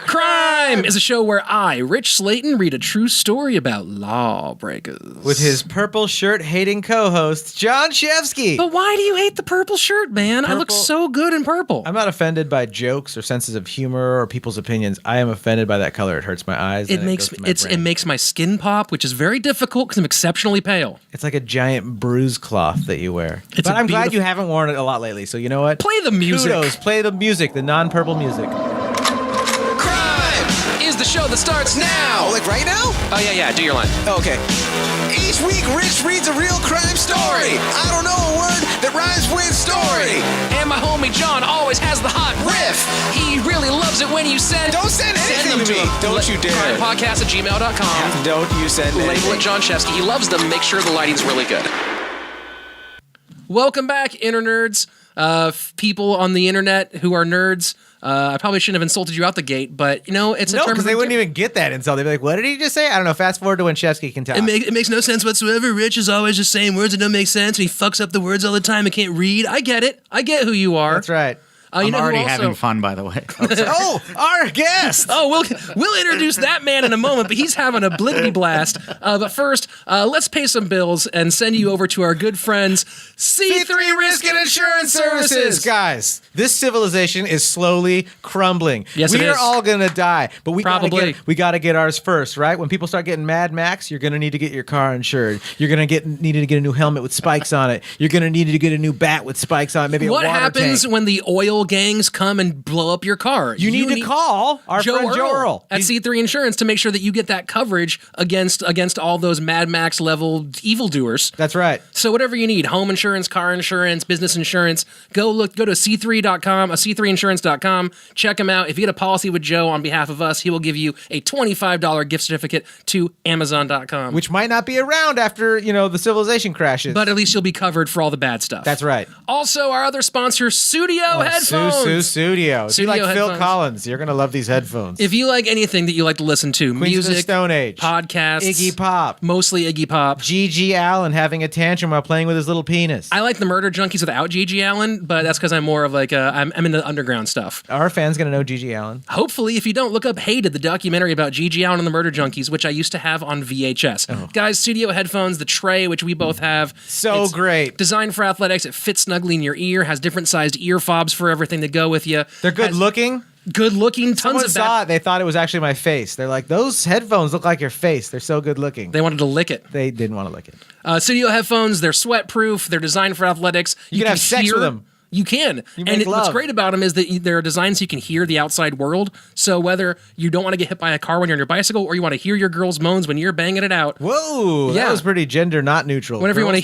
CRiiiME is a show where I, Rich Slaton, read a true story about lawbreakers. With his purple shirt-hating co-host, John Shefsky. But why do you hate the purple shirt, man? I look so good in purple. I'm not offended by jokes or senses of humor or people's opinions. I am offended by that color. It hurts my eyes. It makes my skin pop, which is very difficult because I'm exceptionally pale. It's like a giant bruise cloth that you wear. But I'm glad you haven't worn it a lot lately, so you know what? Play the music. Kudos. Play the music, the non-purple music. Is the show that starts now. Like right now? Oh, yeah, do your line. Oh, okay. Each week, Rich reads a real crime story. I don't know a word that rhymes with story. And my homie John always has the hot riff. He really loves it when you send... Don't send anything to me. Don't you dare. CRiiiMEpodcast@gmail.com. Don't you send anything. Label it John Shefsky. He loves them. Make sure the lighting's really good. Welcome back, internerds. People on the internet who are nerds. I probably shouldn't have insulted you out the gate, but you know, it's a term. No, because they wouldn't even get that insult. They'd be like, "What did he just say?" I don't know. Fast forward to when Shefsky can talk. It makes no sense whatsoever. Rich is always just saying words that don't make sense, and he fucks up the words all the time and can't read. I get it. I get who you are. That's right. I'm already having fun, by the way. Oh, our guest! Oh, we'll introduce that man in a moment, but he's having a bliggity blast. But first, let's pay some bills and send you over to our good friends, C3 Risk and Insurance Services. Guys, this civilization is slowly crumbling. Yes, it is. We are all gonna die, but we gotta get ours first, right? When people start getting Mad Max, you're gonna need to get your car insured. You're gonna need to get a new helmet with spikes on it. You're gonna need to get a new bat with spikes on it. Maybe what a water happens tank. when the oil gangs come and blow up your car? You need to call our friend Joe Earl at C3 Insurance to make sure that you get that coverage against all those Mad Max level evildoers. That's right. So whatever you need, home insurance, car insurance, business insurance, go to c3.com, c3insurance.com, check him out. If you get a policy with Joe on behalf of us, he will give you a $25 gift certificate to amazon.com. Which might not be around after, the civilization crashes. But at least you'll be covered for all the bad stuff. That's right. Also, our other sponsor, Studio Headphones. Studio. If you like headphones. Phil Collins, you're going to love these headphones. If you like anything that you like to listen to, Queens music, of the Stone Age, podcasts, Iggy Pop, mostly Iggy Pop, G.G. Allen having a tantrum while playing with his little penis. I like the Murder Junkies without G.G. Allen, but that's because I'm more of like I'm into underground stuff. Our fans going to know G.G. Allen. Hopefully, if you don't, look up Hated, the documentary about G.G. Allen and the Murder Junkies, which I used to have on VHS. Oh. Guys, Studio Headphones, the tray, which we both have. It's great. Designed for athletics. It fits snugly in your ear, has different sized ear fobs for everything to go with you. They're good looking. Good looking, tons Someone of saw it. They thought it was actually my face. They're like, those headphones look like your face. They're so good looking. They wanted to lick it. They didn't want to lick it. Studio Headphones, they're sweat proof. They're designed for athletics. You can have sex with them. You can. What's great about them is that they're designed so you can hear the outside world. So whether you don't want to get hit by a car when you're on your bicycle or you want to hear your girl's moans when you're banging it out. Whoa, yeah. That was pretty gender not neutral. Whenever you want to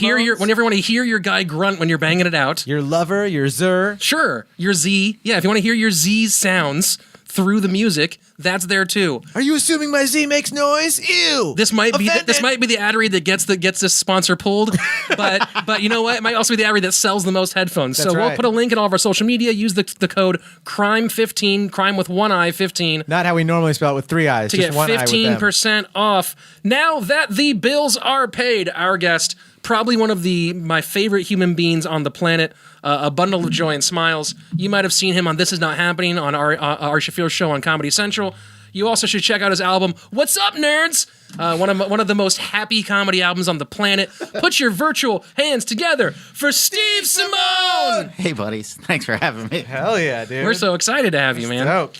hear your guy grunt when you're banging it out. Your lover, your zer. Sure. Your Z. Yeah, if you want to hear your Z's sounds through the music, that's there too. Are you assuming my Z makes noise? Ew. This might be the ad read that gets this sponsor pulled, but you know what? It might also be the ad read that sells the most headphones. That's so right. We'll put a link in all of our social media. Use the code CRiiiME15, crime with one I 15. Not how we normally spell it with three I's. To just get one 15% off. Now that the bills are paid, our guest, probably one of my favorite human beings on the planet, a bundle of joy and smiles. You might have seen him on This Is Not Happening on our Shafir show on Comedy Central. You also should check out his album, What's Up, Nerds? One of the most happy comedy albums on the planet. Put your virtual hands together for Steve Simeone! Hey, buddies. Thanks for having me. Hell yeah, dude. We're so excited to have you, man. Dope.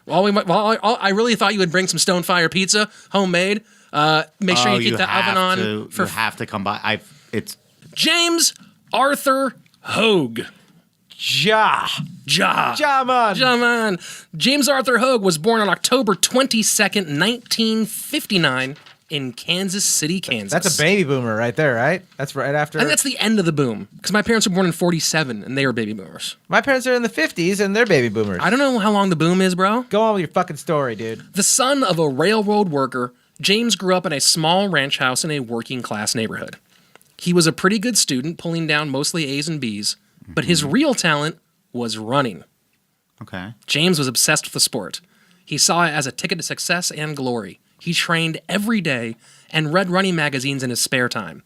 I really thought you would bring some Stonefire pizza, homemade. Make sure you keep the oven on. You have to come by. It's James Arthur Hogue. Man. James Arthur Hogue was born on October 22nd, 1959 in Kansas City, Kansas. That's a baby boomer right there, right? That's right after... And that's the end of the boom, because my parents were born in 47, and they were baby boomers. My parents are in the 50s, and they're baby boomers. I don't know how long the boom is, bro. Go on with your fucking story, dude. The son of a railroad worker, James grew up in a small ranch house in a working-class neighborhood. He was a pretty good student, pulling down mostly A's and B's, but his real talent was running. Okay. James was obsessed with the sport. He saw it as a ticket to success and glory. He trained every day and read running magazines in his spare time.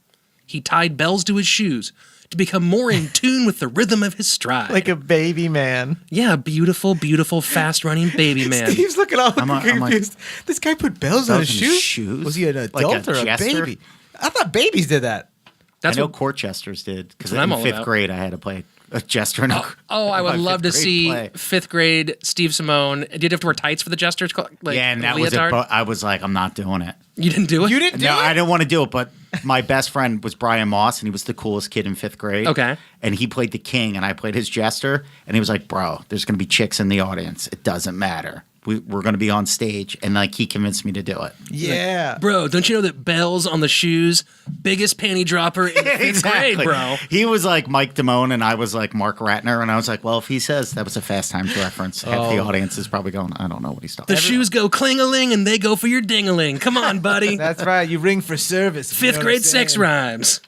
He tied bells to his shoes to become more in tune with the rhythm of his stride. Like a baby man. Yeah, beautiful, beautiful, fast-running baby man. Steve's looking all I'm confused. This guy put bells on his shoes? Was he an Like adult or a jester? baby? I thought babies did that. That's I know what, court jesters did because That's what I'm in all fifth about. grade I had to play a jester. I would love to see play. 5th grade Steve Simeone. Did you have to wear tights for the jesters? Like, Yeah, and that was it. leotard? But I was like, I'm not doing it. You didn't do it? You didn't do No, it? I didn't want to do it, but my best friend was Brian Moss, and he was the coolest kid in 5th grade. Okay. And he played the king, and I played his jester, and he was like, bro, there's going to be chicks in the audience. It doesn't matter. We're going to be on stage, and like he convinced me to do it. Yeah. Bro, don't you know that bells on the shoes, biggest panty dropper in 5th grade, bro? He was like Mike Damone, and I was like Mark Ratner, and I was like, well, if he says that was a Fast Times reference, half the audience is probably going, I don't know what he's talking The about. shoes go cling-a-ling and they go for your ding-a-ling. Come on, buddy. That's right. You ring for service. if you know 5th what I'm grade sex saying. rhymes.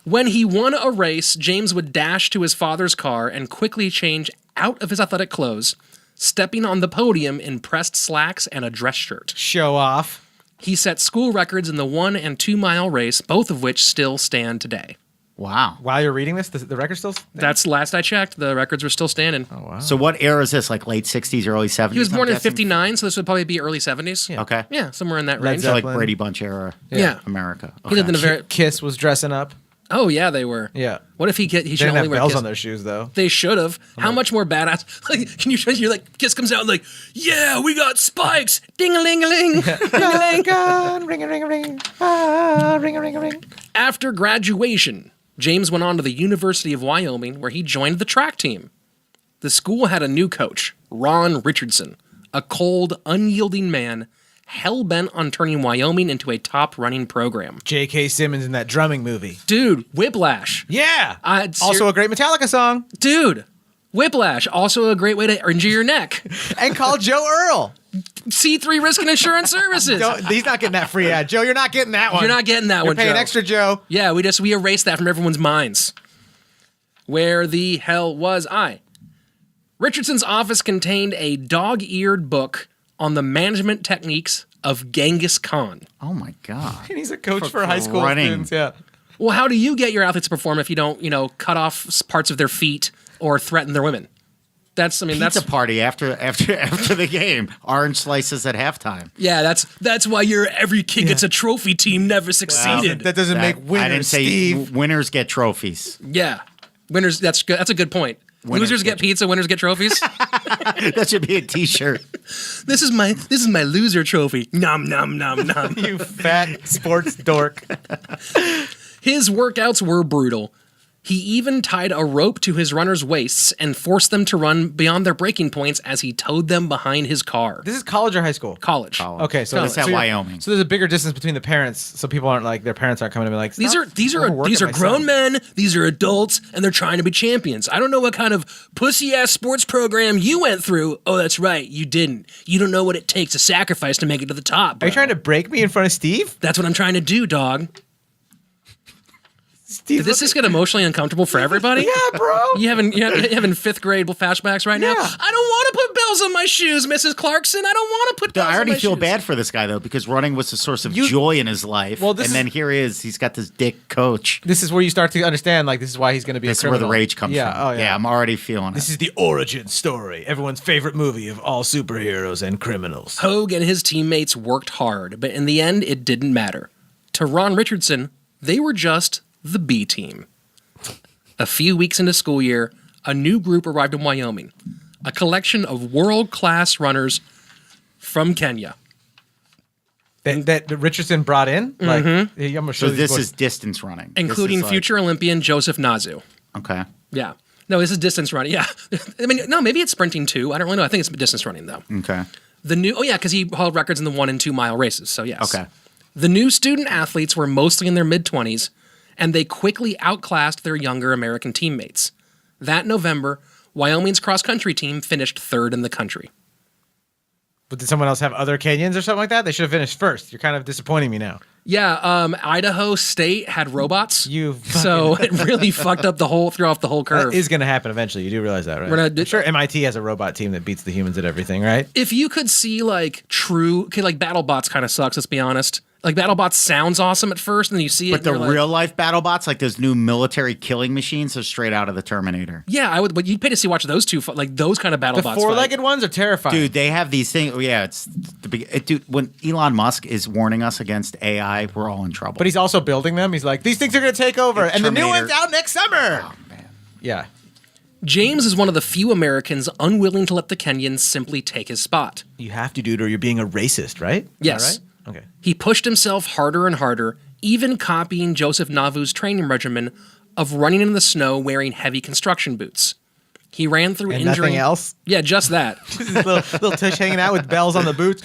When he won a race, James would dash to his father's car and quickly change out of his athletic clothes, stepping on the podium in pressed slacks and a dress shirt. Show off. He set school records in the 1 and 2 mile race, both of which still stand today. Wow. While you're reading this, the record's still... That's last I checked. The records were still standing. Oh, wow. So what era is this? Like late 60s, early 70s? He was born I'm in guessing? 59, so this would probably be early 70s. Yeah. Okay. Yeah, somewhere in that Led range. So like Zeppelin. Brady Bunch era. Yeah. America. He lived in a very... Kiss was dressing up. Oh, yeah, they were. Yeah. What if he should They didn't only have wear bells Kiss? on their shoes, though. They should have. How much more badass? Like, can you? You're like, Kiss comes out like, yeah, we got spikes. Ding-a-ling-a-ling. Ding-a-ling. God, ring-a-ring-a-ring. Ah, ring-a-ring-a-ring. After graduation, James went on to the University of Wyoming, where he joined the track team. The school had a new coach, Ron Richardson, a cold, unyielding man, hell-bent on turning Wyoming into a top running program. J.K. Simmons in that drumming movie. Dude, Whiplash. Yeah. I- Also a great Metallica song. Dude, Whiplash. Also a great way to injure your neck. And call Joe Earl. C3 Risk and Insurance Services. He's not getting that free ad. Joe, you're not getting that one. You're not getting that You're one, paying Joe. extra, Joe. Yeah, we erased that from everyone's minds. Where the hell was I? Richardson's office contained a dog-eared book on the management techniques of Genghis Khan. Oh my God. And he's a coach For for high school running. students. Yeah. Well, how do you get your athletes to perform if you don't, cut off parts of their feet or threaten their women? That's Pizza party after the game. Orange slices at halftime. that's why every kid gets a trophy team never succeeded. That doesn't make winners, I didn't say Steve. winners get trophies. Yeah, winners. That's good. That's a good point. Winners Losers get get- pizza. Winners get trophies. That should be a T-shirt. This is my loser trophy. Nom nom nom nom. You fat sports dork. His workouts were brutal. He even tied a rope to his runners' waists and forced them to run beyond their breaking points as he towed them behind his car. This is college or high school? College. Okay, so College. It's at you're- Wyoming. So there's a bigger distance between the parents, so people aren't like their parents aren't coming to be like These are overworking my grown son." men. These are adults, and they're trying to be champions. I don't know what kind of pussy ass sports program you went through. Oh, that's right, you didn't. You don't know what it takes to sacrifice to make it to the top. Are Bro. you trying to break me in front of Steve? That's what I'm trying to do, dog. Steve, Did this just get emotionally uncomfortable for everybody? yeah, bro. You having 5th grade flashbacks right now? Yeah. I don't want to put bells on my shoes, Mrs. Clarkson. I don't want to put bells I on already my feel shoes. bad for this guy though because running was a source of You- joy in his life. Well, this and then is- here he is. He's got this dick coach. This is where you start to understand, like, this is why he's going to be This a is where criminal. the rage comes yeah, from. Oh, yeah. I'm already feeling This it. is the origin story. Everyone's favorite movie of all superheroes and criminals. Hogue and his teammates worked hard, but in the end, it didn't matter. To Ron Richardson, they were just the B team. A few weeks into school year, a new group arrived in Wyoming, a collection of world-class runners from Kenya. That Richardson brought in? Like, I'm going to show So these this boys. is distance running. This Including is like- future Olympian Joseph Nazu. Okay. Yeah. No, this is distance running. Yeah. I mean, no, maybe it's sprinting too. I don't really know. I think it's distance running though. Okay. Because he held records in the 1 and 2 mile races. So yes. Okay. The new student athletes were mostly in their mid-20s, and they quickly outclassed their younger American teammates. That November, Wyoming's cross-country team finished 3rd in the country. But did someone else have other Kenyans or something like that? They should have finished first. You're kind of disappointing me now. Yeah, Idaho State had robots. You So it really threw off the whole curve. That is going to happen eventually. You do realize that, right? We're not- I'm sure MIT has a robot team that beats the humans at everything, right? If you could see BattleBots kind of sucks, let's be honest. Like BattleBots sounds awesome at first, and then you see it. But the and you're real like, life BattleBots, like those new military killing machines, are straight out of the Terminator. yeah, I would. But you'd pay to see watch those two, like those kind of The BattleBots. four-legged ones are terrifying. Dude, they have these things. Yeah, it's the big. Dude, when Elon Musk is warning us against AI, we're all in trouble. But he's also building them. He's like, these things are going to take over. And the new Terminator. one's out next summer. Oh, man. Yeah. James is one of the few Americans unwilling to let the Kenyans simply take his spot. You have to, dude, or you're being a racist, right? Is that Yes. right? Okay. He pushed himself harder and harder, even copying Joseph Navu's training regimen of running in the snow wearing heavy construction boots. He ran through And injury. nothing else? Yeah, just that. little tush hanging out with bells on the boots.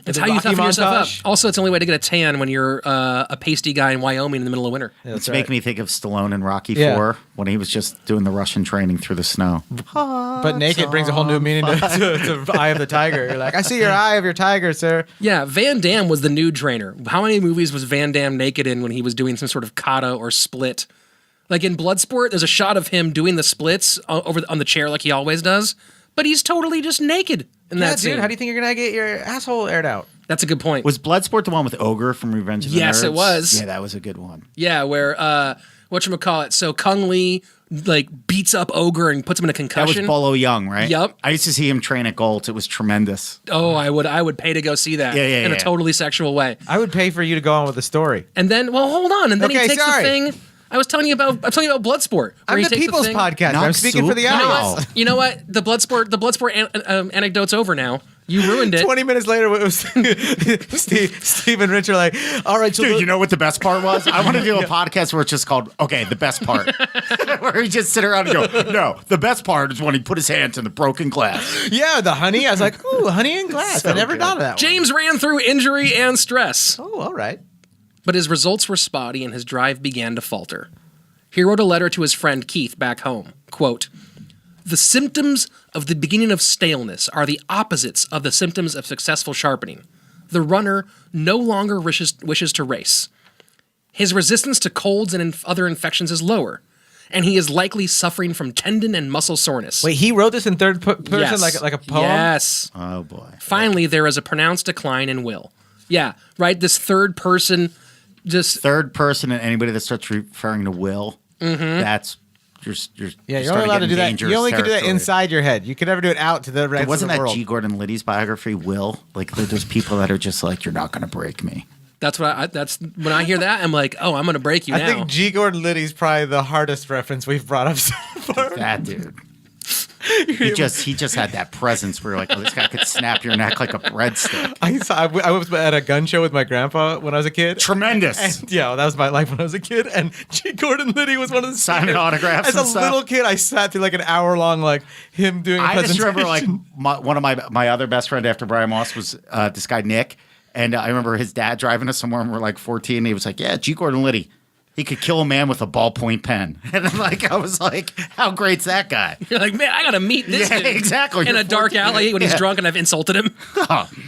It's The how you Rocky toughen yourself up. montage. Also, it's the only way to get a tan when you're a pasty guy in Wyoming in the middle of winter. Yeah, It's that's making right. me think of Stallone in Rocky Yeah. 4 when he was just doing the Russian training through the snow. But naked brings a whole new meaning to Eye of the Tiger. You're like, I see your eye of your tiger, sir. Yeah, Van Damme was the nude trainer. How many movies was Van Damme naked in when he was doing some sort of kata or split? Like in Bloodsport, there's a shot of him doing the splits on the chair like he always does, but he's totally just naked in Yeah, that scene. dude, how do you think you're going to get your asshole aired out? That's a good point. Was Bloodsport the one with Ogre from Revenge of the Nerds? Yes, it was. Yeah, that was a good one. Yeah, where whatchamacallit, so Kung Lee like beats up Ogre and puts him in a That was concussion. Bolo Young, right? Yep. I used to see him train at Gold's. It was tremendous. Oh, I would pay to go see that Yeah, in a yeah. totally sexual way. I would pay for you to go on with the story. And then, well, hold on, and then Okay, he takes sorry. the thing. I'm telling you about Bloodsport. Where I'm he the takes People's thing. Podcast. Not I'm speaking for the soup. You know audience. what? You know what? The Bloodsport anecdote's over now. You ruined it. 20 minutes later, it was Steve and Rich are like, all right, so Dude, you know what the best part was? I want to do a podcast where it's just called, okay, the best part. Where we just sit around and go, no, the best part is when he put his hands in the broken glass. yeah, the honey. I was like, ooh, honey and glass. So I never good. thought of that one. James ran through injury and stress, Oh, all right. but his results were spotty and his drive began to falter. He wrote a letter to his friend Keith back home. Quote, "The symptoms of the beginning of staleness are the opposites of the symptoms of successful sharpening. The runner no longer wishes to race. His resistance to colds and other infections is lower, and he is likely suffering from tendon and muscle soreness." Wait, he wrote this in third person, Yes. like a poem? Yes. Oh, boy. Finally, there is a pronounced decline in will. Yeah, right? This third person just... Third person and anybody that starts referring to Will, that's... You're Yeah, you're only allowed to do that. You only can do that inside your head. You can never do it out to the rest Wasn't of the that world. G. Gordon Liddy's biography, Will? Like, there's people that are just like, you're not going to break me. That's what that's when I hear that, I'm like, oh, I'm going to break you I now. think G. Gordon Liddy's probably the hardest reference we've brought up so far. That dude. He just had that presence where you're like, oh, this guy could snap your neck like a breadstick. I was at a gun show with my grandpa when I was a kid. Tremendous. And, yeah, well, that was my life when I was a kid. And G. Gordon Liddy was one of the Signing speakers. autographs As and a stuff. little kid, I sat through like an hour long, like him doing a I just presentation. remember like one of my other best friend after Brian Moss was this guy Nick, and I remember his dad driving us somewhere when we were like 14. And he was like, "Yeah, G. Gordon Liddy, he could kill a man with a ballpoint pen." And I was like, "How great's that guy?" You're like, man, I got to meet this Yeah, dude exactly. in You're a dark 14. alley when he's Yeah. drunk and I've insulted him.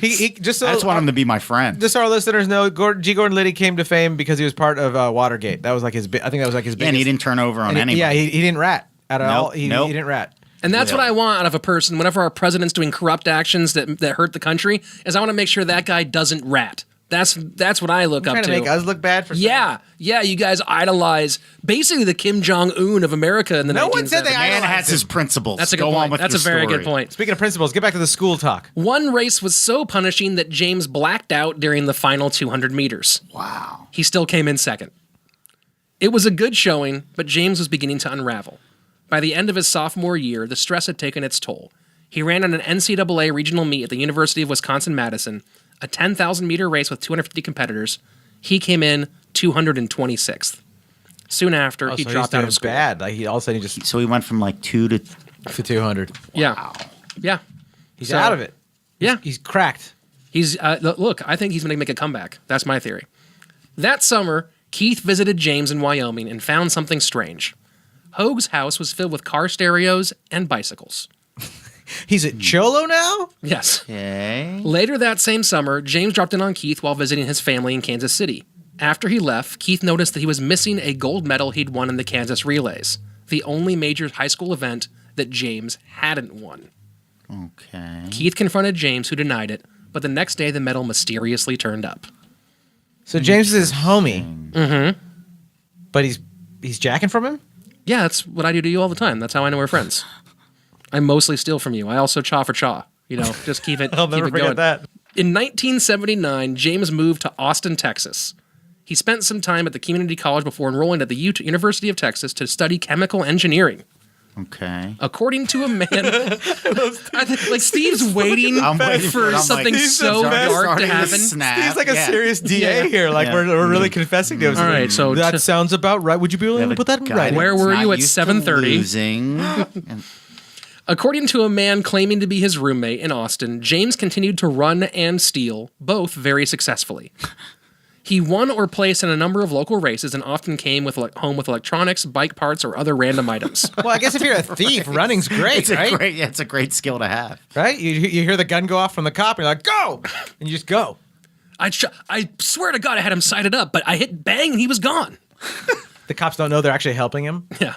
He just so I just want him to be my friend. Just so our listeners know, G. Gordon Liddy came to fame because he was part of Watergate. That was like his. I think that was like his. Yeah, and he biggest- didn't turn over on and he- anybody. Yeah, he didn't rat at all. Nope, He nope. didn't rat. And that's Yeah. what I want out of a person whenever our president's doing corrupt actions that hurt the country, is I want to make sure that guy doesn't rat. That's what I look up Trying to make us look bad for Yeah, you guys idolize basically the Kim Jong-un of America in the No one said 1970s. they Man idolized has his him. principles. That's a good Go on point. with That's a your very story. good point. Speaking of principles, get back to the school talk. One race was so punishing that James blacked out during the final 200 meters. Wow. He still came in second. It was a good showing, but James was beginning to unravel. By the end of his sophomore year, the stress had taken its toll. He ran on an NCAA regional meet at the University of Wisconsin-Madison, a 10,000-meter race with 250 competitors. He came in 226th. Soon after, he dropped out of school. Bad. Like all of a sudden he just So he went from like 2 to... to 200. Yeah. Yeah. He's So- out of it. Yeah. He's cracked. He's look, I think he's going to make a comeback. That's my theory. That summer, Keith visited James in Wyoming and found something strange. Hogue's house was filled with car stereos and bicycles. He's a cholo now? Yes. Okay. Later that same summer, James dropped in on Keith while visiting his family in Kansas City. After he left, Keith noticed that he was missing a gold medal he'd won in the Kansas Relays, the only major high school event that James hadn't won. Okay. Keith confronted James, who denied it, but the next day the medal mysteriously turned up. So James is his homie. Mm-hmm. But he's jacking from him? Yeah, that's what I do to you all the time. That's how I know we're friends. I mostly steal from you. I also chaw for chaw. You know, just keep it. I'll never keep it forget going. that. In 1979, James moved to Austin, Texas. He spent some time at the community college before enrolling at the University of Texas to study chemical engineering. Okay. According to a man, I think like Steve's waiting for something so dark to happen. Steve's like a serious DA here. Like we're really confessing to him. All right, so that sounds about right. Would you be willing to put that in writing? Where were you at 7:30? According to a man claiming to be his roommate in Austin, James continued to run and steal, both very successfully. He won or placed in a number of local races and often came home with electronics, bike parts, or other random items. Well, I guess if you're a thief, running's great, right? It's a great skill to have. Right? You hear the gun go off from the cop, and you're like, go! And you just go. I swear to God I had him sighted up, but I hit bang and he was gone. The cops don't know they're actually helping him? Yeah.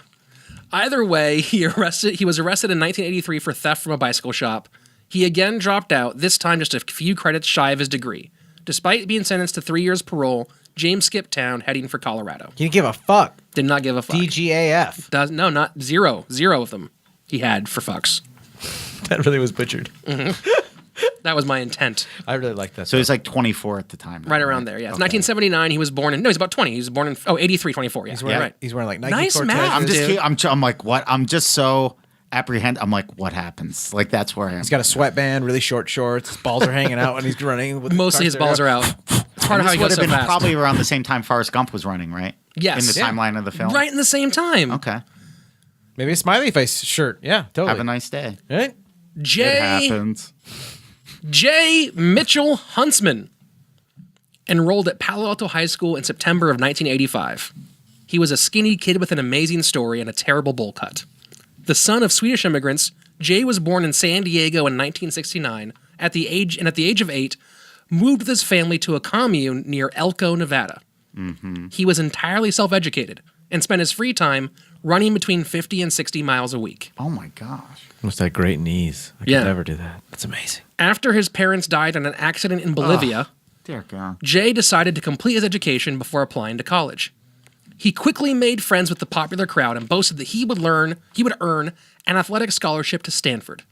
Either way, he was arrested in 1983 for theft from a bicycle shop. He again dropped out, this time just a few credits shy of his degree. Despite being sentenced to 3 years parole, James skipped town, heading for Colorado. He didn't give a fuck. Did not give a fuck. DGAF. No, not zero. Zero of them he had for fucks. That really was butchered. Mm-hmm. That was my intent. I really like that. So he's like 24 at the time. Right around there, yeah. Okay. 1979, he was born in... No, he's about 20. He was born in... 83, 24, yeah. He's wearing like Nike nice Cortez. math, I'm like, what? I'm just so apprehensive. I'm like, what happens? Like, that's where I am. He's got a sweatband, really short shorts. His balls are hanging out when he's running. Mostly his balls are out. It's part of how he goes so fast. Probably around the same time Forrest Gump was running, right? Yes. In the timeline of the film. Right in the same time. Okay. Maybe a smiley face shirt. Yeah, totally. Have a nice day. Right? It happens. J. Mitchell Huntsman enrolled at Palo Alto High School in September of 1985. He was a skinny kid with an amazing story and a terrible bowl cut. The son of Swedish immigrants, Jay was born in San Diego in 1969. At the age of 8, moved with his family to a commune near Elko, Nevada. Mm-hmm. He was entirely self-educated and spent his free time running between 50 and 60 miles a week. Oh my gosh. Must have great knees. I could never do that. That's amazing. After his parents died in an accident in Bolivia, dear God, Jay decided to complete his education before applying to college. He quickly made friends with the popular crowd and boasted that he would earn an athletic scholarship to Stanford.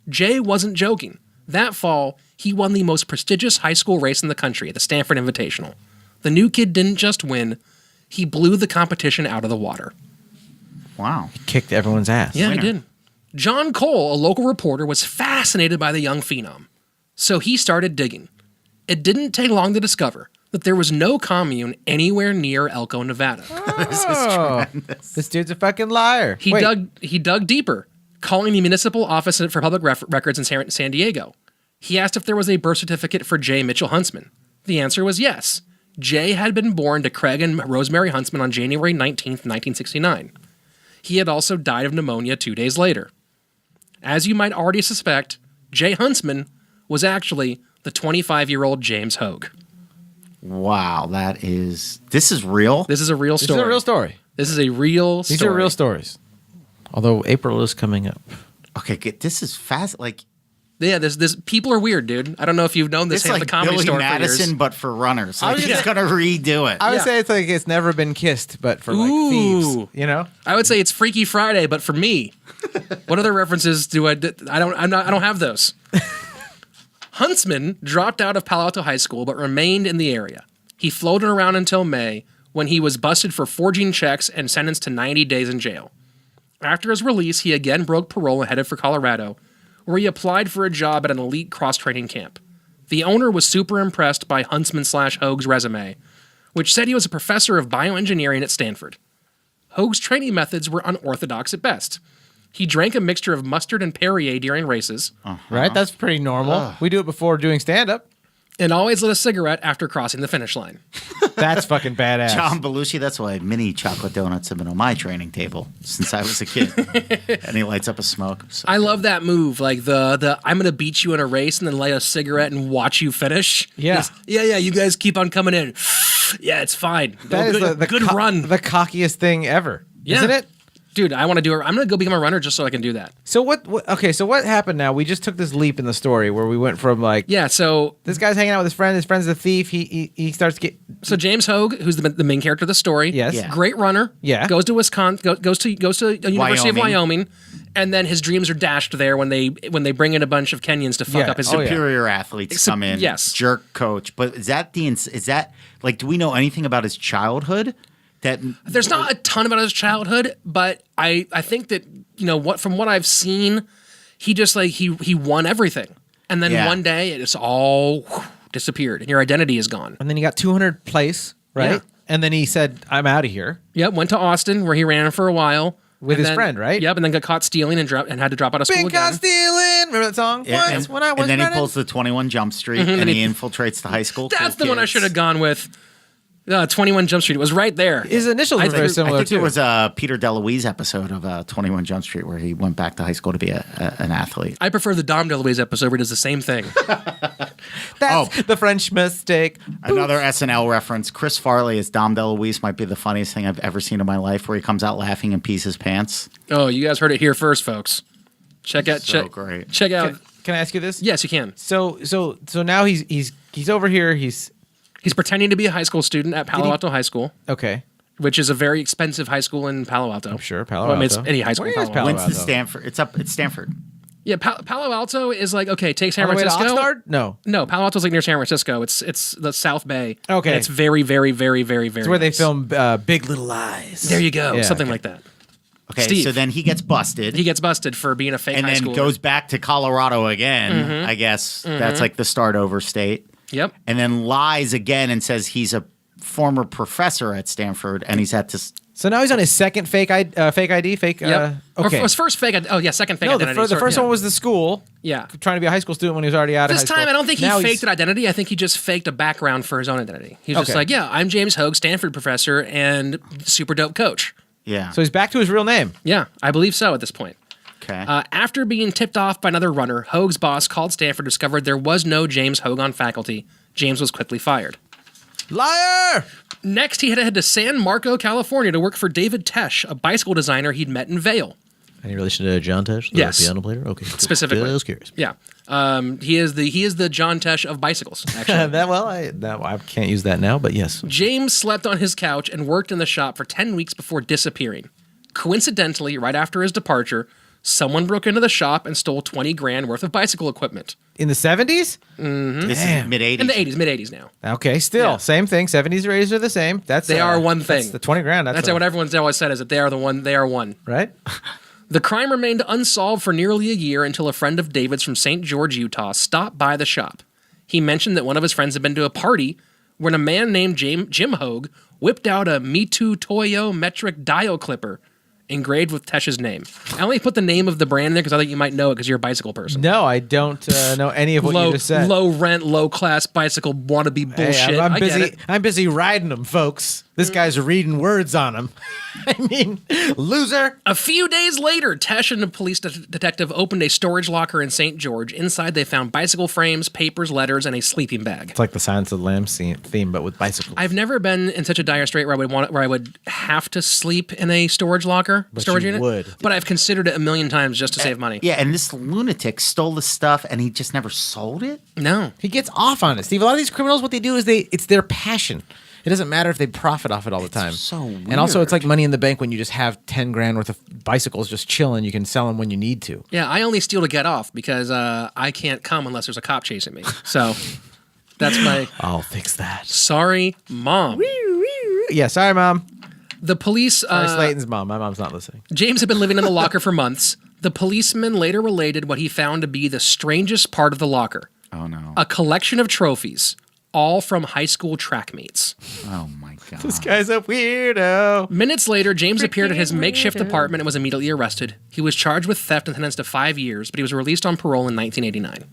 Jay wasn't joking. That fall, he won the most prestigious high school race in the country at the Stanford Invitational. The new kid didn't just win, he blew the competition out of the water. Wow. He kicked everyone's ass. Yeah, he did. John Cole, a local reporter, was fascinated by the young phenom. So he started digging. It didn't take long to discover that there was no commune anywhere near Elko, Nevada. Oh, this dude's a fucking liar. He dug deeper, calling the municipal office for public records in San Diego. He asked if there was a birth certificate for J. Mitchell Huntsman. The answer was yes. Jay had been born to Craig and Rosemary Huntsman on January 19th, 1969. He had also died of pneumonia 2 days later. As you might already suspect, Jay Huntsman was actually the 25-year-old James Hogue. Wow, this is real? This is a real story. This is a real story. This is a real story. These are real stories. Although April is coming up. Okay, this is fast. Like, yeah, this people are weird, dude. I don't know if you've known this. It's like the comedy Billy store Madison, for years. but for runners. Like, he's gonna redo it. I would say it's like It's Never Been Kissed, but for like thieves. You know? I would say it's Freaky Friday, but for me. What other references do I don't have those. Huntsman dropped out of Palo Alto High School, but remained in the area. He floated around until May, when he was busted for forging checks and sentenced to 90 days in jail. After his release, he again broke parole and headed for Colorado, where he applied for a job at an elite cross-training camp. The owner was super impressed by Huntsman/Hogue's resume, which said he was a professor of bioengineering at Stanford. Hogue's training methods were unorthodox at best. He drank a mixture of mustard and Perrier during races. Right? That's pretty normal. We do it before doing stand-up. And always lit a cigarette after crossing the finish line. That's fucking badass. John Belushi, that's why mini chocolate donuts have been on my training table since I was a kid. And he lights up a smoke. So I love that move. Like the I'm going to beat you in a race and then light a cigarette and watch you finish. Yeah. Yeah, you guys keep on coming in. Yeah, it's fine. That is good run. The cockiest thing ever. Yeah. Isn't it? dude, I want to do it. I'm going to go become a runner just so I can do that. So what? Okay, so what happened now? We just took this leap in the story where we went from like, Yeah, so this guy's hanging out with his friend. His friend's a thief. He starts to get. So James Hogue, who's the main character of the story, Yes. Yeah. great runner, Yeah. goes to Wisconsin, goes to the University of Wyoming, and then his dreams are dashed there when they bring in a bunch of Kenyans to fuck Yeah. up his Superior athletes come in. yes. Jerk coach. But is that like, do we know anything about his childhood? There's not a ton about his childhood, but I think that from what I've seen, he just like he won everything, and then one day it's all disappeared, and your identity is gone. And then he got 200 place, right? Yeah. And then he said, "I'm out of here." Yep, went to Austin where he ran for a while With and his then- friend, right? Yep, and then got caught stealing and had to drop out of school Been again. caught stealing. Remember that song? Yeah, Once when I was and then running. he pulls the 21 Jump Street and he infiltrates the high school. That's cool the one I kids. should have gone with. 21 Jump Street. It was right there. His initials were very I similar think too. there was a Peter DeLuise episode of 21 Jump Street where he went back to high school to be an athlete. I prefer the Dom DeLuise episode where he does the same thing. That's the French mistake. Another SNL reference. Chris Farley as Dom DeLuise might be the funniest thing I've ever seen in my life, where he comes out laughing and pees his pants. Oh, you guys heard it here first, folks. Check out. Great. Check out. Can I ask you this? Yes, you can. So now he's over here. He's He's pretending to be a high school student at Palo Alto High School, okay. which is a very expensive high school in Palo Alto. I'm sure Palo Well, I mean, it's Alto. any high school in Where is Palo Alto. Palo Winston Alto? Stanford. It's Stanford. Yeah, Palo Alto is like, okay, take San All the way to Francisco. Oxnard? No. No, Palo Alto's like near San Francisco. It's the South Bay. Okay. And it's very, very, very, very, very It's where they nice. film Big Little Lies. There you go. Yeah, Something okay. like that. Okay, Steve. so then he gets busted. He gets busted for being a fake and high then schooler. goes back to Colorado again. I guess that's like the start over state. Yep. And then lies again and says he's a former professor at Stanford and he's at this. So now he's on his second fake ID. Yep. Okay. Or his first fake. Second fake No, identity. the first one was the school. Yeah. Trying to be a high school student when he was already out of high This school. time, I don't think he Now faked an identity. I think he just faked a background for his own identity. He's just Okay. like, yeah, I'm James Hogue, Stanford professor and super dope coach. Yeah. So he's back to his real name. Yeah, I believe so at this point. okay. After being tipped off by another runner, Hogue's boss called Stanford, discovered there was no James Hogue on faculty. James was quickly fired. Liar! Next, he headed to San Marco, California to work for David Tesh, a bicycle designer he'd met in Vail. Any relation to John Tesh, the Yes. piano player? Okay, cool. Specifically. Just curious. Yeah. He is the John Tesh of bicycles, actually. I can't use that now, but yes. James slept on his couch and worked in the shop for 10 weeks before disappearing. Coincidentally, right after his departure, someone broke into the shop and stole 20 grand worth of bicycle equipment. In the 70s? This is mid 80s. In the 80s, mid-80s now. Okay, still Yeah. same thing. 70s or 80s are the same. They are one thing. That's the 20 grand. That's what everyone's always said, is that they are one. right? The crime remained unsolved for nearly a year until a friend of David's from St. George, Utah, stopped by the shop. He mentioned that one of his friends had been to a party when a man named Jim Hogue whipped out a Me Too Toyo metric dial clipper engraved with Tesh's name. I only put the name of the brand there because I think you might know it because you're a bicycle person. No, I don't know any of what you just said. Low rent, low class bicycle wannabe bullshit. Hey, I'm I get busy. it. I'm busy riding them, folks. This guy's reading words on them. I mean, loser. A few days later, Tesh and a police detective opened a storage locker in St. George. Inside, they found bicycle frames, papers, letters, and a sleeping bag. It's like the Silence of the Lambs theme, but with bicycles. I've never been in such a dire strait where I would have to sleep in a storage locker, storage you unit. would. But I've considered it a million times just to save money. Yeah, and this lunatic stole the stuff and he just never sold it? No. He gets off on it, Steve. A lot of these criminals, what they do is it's their passion. It doesn't matter if they profit off it all the time. so And also, it's weird. like money in the bank when you just have 10 grand worth of bicycles just chilling. You can sell them when you need to. Yeah, I only steal to get off because I can't come unless there's a cop chasing me. So that's my I'll fix that. sorry, mom. Yeah, sorry, Mom. The police. Sorry, Slaton's mom. My mom's not listening. James had been living in the locker for months. The policeman later related what he found to be the strangest part of the locker. Oh, no. A collection of trophies, all from high school track meets. Oh, my God. This guy's a weirdo. Minutes later, James appeared at his makeshift apartment and was immediately arrested. He was charged with theft and sentenced to 5 years, but he was released on parole in 1989.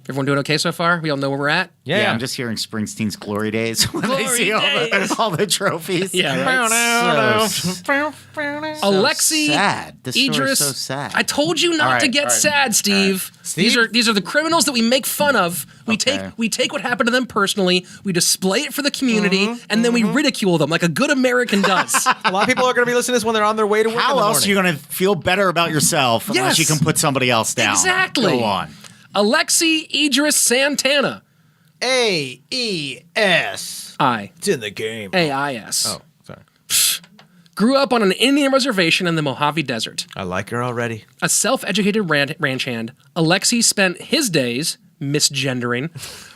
Everyone doing okay so far? We all know where we're at? Yeah, I'm just hearing Springsteen's Glory Days when they see all the trophies. Yeah, right. Alexi sad. This story's Idris. so sad. I told you not to get sad, Steve. These are the criminals that we make fun of. We take what happened to them personally, we display it for the community, and then we ridicule them like a good American does. A lot of people are going to be listening to this when they're on their way to work. How else are you going to feel better about yourself unless you can put somebody else down? Exactly. Go on. Alexi Idris Santana. AES. It's in the game. AIS. Oh, sorry. Grew up on an Indian reservation in the Mojave Desert. I like her already. A self-educated ranch hand, Alexi spent his days misgendering,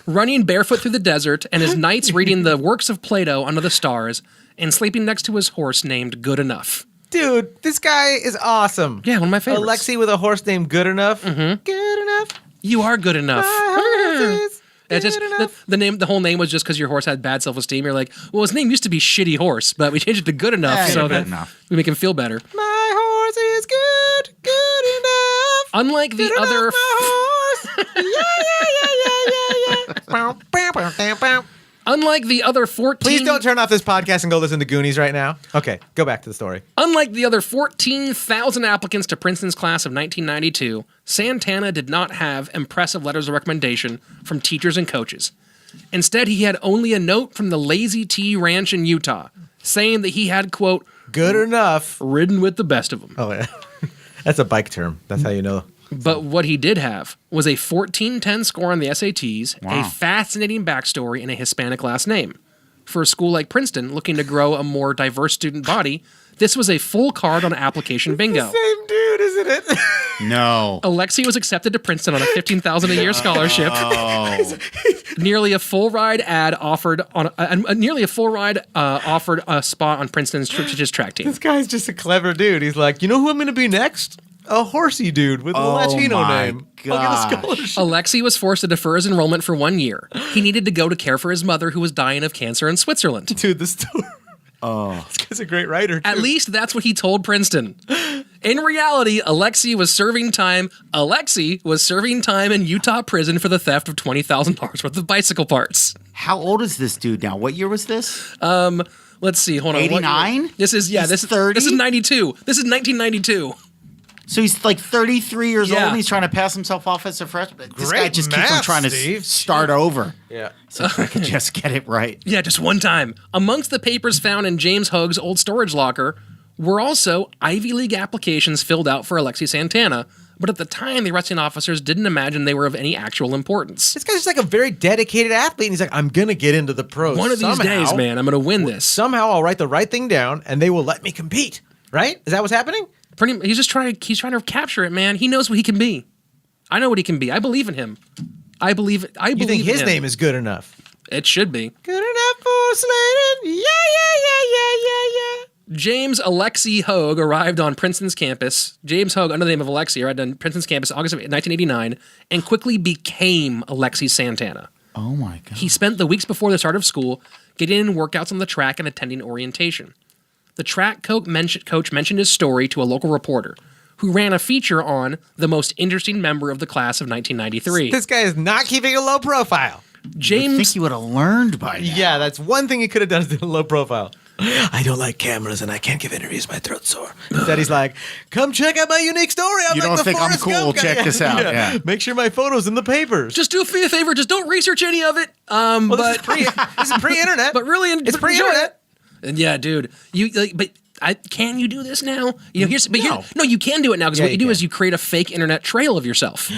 running barefoot through the desert, and his nights reading the works of Plato under the stars and sleeping next to his horse named Good Enough. Dude, this guy is awesome. Yeah, one of my favorites. Alexi with a horse named Good Enough. Good enough. You are good enough. It's just the whole name was just because your horse had bad self-esteem. You're like, well, his name used to be Shitty Horse, but we changed it to Good Enough so that we make him feel better. My horse is good enough. Unlike the other, unlike the other 14. Please don't turn off this podcast and go listen to Goonies right now. Okay, go back to the story. Unlike the other 14,000 applicants to Princeton's class of 1992, Santana did not have impressive letters of recommendation from teachers and coaches. Instead, he had only a note from the Lazy T Ranch in Utah, saying that he had, quote, good enough, ridden with the best of them. Oh, yeah. That's a bike term. That's how you know. But what he did have was a 1410 score on the SATs, a fascinating backstory, and a Hispanic last name. For a school like Princeton, looking to grow a more diverse student body, this was a full card on application bingo. Same dude, isn't it? No. Alexi was accepted to Princeton on a $15,000 a year scholarship. Nearly a full ride offered a spot on Princeton's track team. This guy's just a clever dude. He's like, you know who I'm going to be next? A horsey dude with a Latino name. I'll get a scholarship. Alexi was forced to defer his enrollment for 1 year. He needed to go to care for his mother who was dying of cancer in Switzerland. Dude, the story. Oh. This guy's a great writer, too. At least that's what he told Princeton. In reality, Alexi was serving time in Utah prison for the theft of $20,000 worth of bicycle parts. How old is this dude now? What year was this? Let's see. Hold on. 89? This is 30. This is 92. This is 1992. So he's like 33 years old and he's trying to pass himself off as a freshman. This guy just keeps on trying to start over. Yeah. So if I could just get it right. Yeah, just one time. Amongst the papers found in James Hogue's old storage locker were also Ivy League applications filled out for Alexi Santana, but at the time, the arresting officers didn't imagine they were of any actual importance. This guy's just like a very dedicated athlete, and he's like, I'm going to get into the pros. One of these days, man, I'm going to win this. Somehow I'll write the right thing down, and they will let me compete. Right? Is that what's happening? He's trying to capture it, man. He knows what he can be. I know what he can be. I believe in him. You think his name is good enough? It should be. Good enough for Slaton. Yeah. James Alexi Hogue arrived on Princeton's campus. James Hogue, under the name of Alexi, arrived on Princeton's campus August of 1989 and quickly became Alexi Santana. Oh, my God. He spent the weeks before the start of school getting in workouts on the track and attending orientation. The track coach mentioned his story to a local reporter, who ran a feature on the most interesting member of the class of 1993. This guy is not keeping a low profile. James, I think he would have learned by now. Yeah, that's one thing he could have done is do a low profile. I don't like cameras and I can't give interviews. My throat's sore. Instead, he's like, come check out my unique story. You don't think I'm cool? Check this out. Yeah. Make sure my photo's in the papers. Just do me a favor. Just don't research any of it. This is pre-internet. But really, it's pre-internet. And yeah, dude, can you do this now? You know, you can do it now because what you do is you create a fake internet trail of yourself.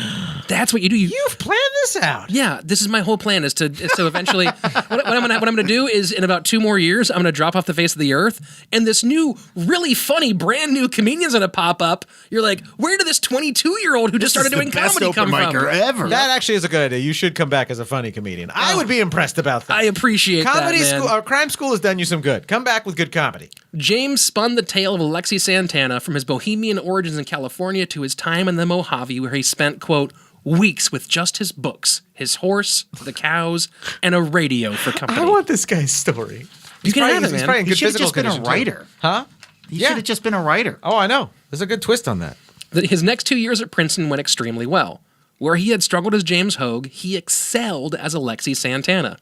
That's what you do. You've planned this out. Yeah, this is my whole plan is to eventually what I'm gonna do is in about 2 more years I'm gonna drop off the face of the earth and this new really funny brand new comedian's gonna pop up. You're like, where did this 22-year-old who just started doing comedy come from? Ever. That actually is a good idea. You should come back as a funny comedian. I would be impressed about that. I appreciate comedy that, man. School, crime school has done you some good. Come back with good comedy. James spun the tale of Alexi Santana from his bohemian origins in California to his time in the Mojave, where he spent, quote, weeks with just his books, his horse, the cows, and a radio for company. I want this guy's story. You can have it, man. He's probably in good should have physical just been a condition, writer. Too. Huh? He should have just been a writer. Oh, I know. There's a good twist on that. His next 2 years at Princeton went extremely well. Where he had struggled as James Hogue, he excelled as Alexi Santana.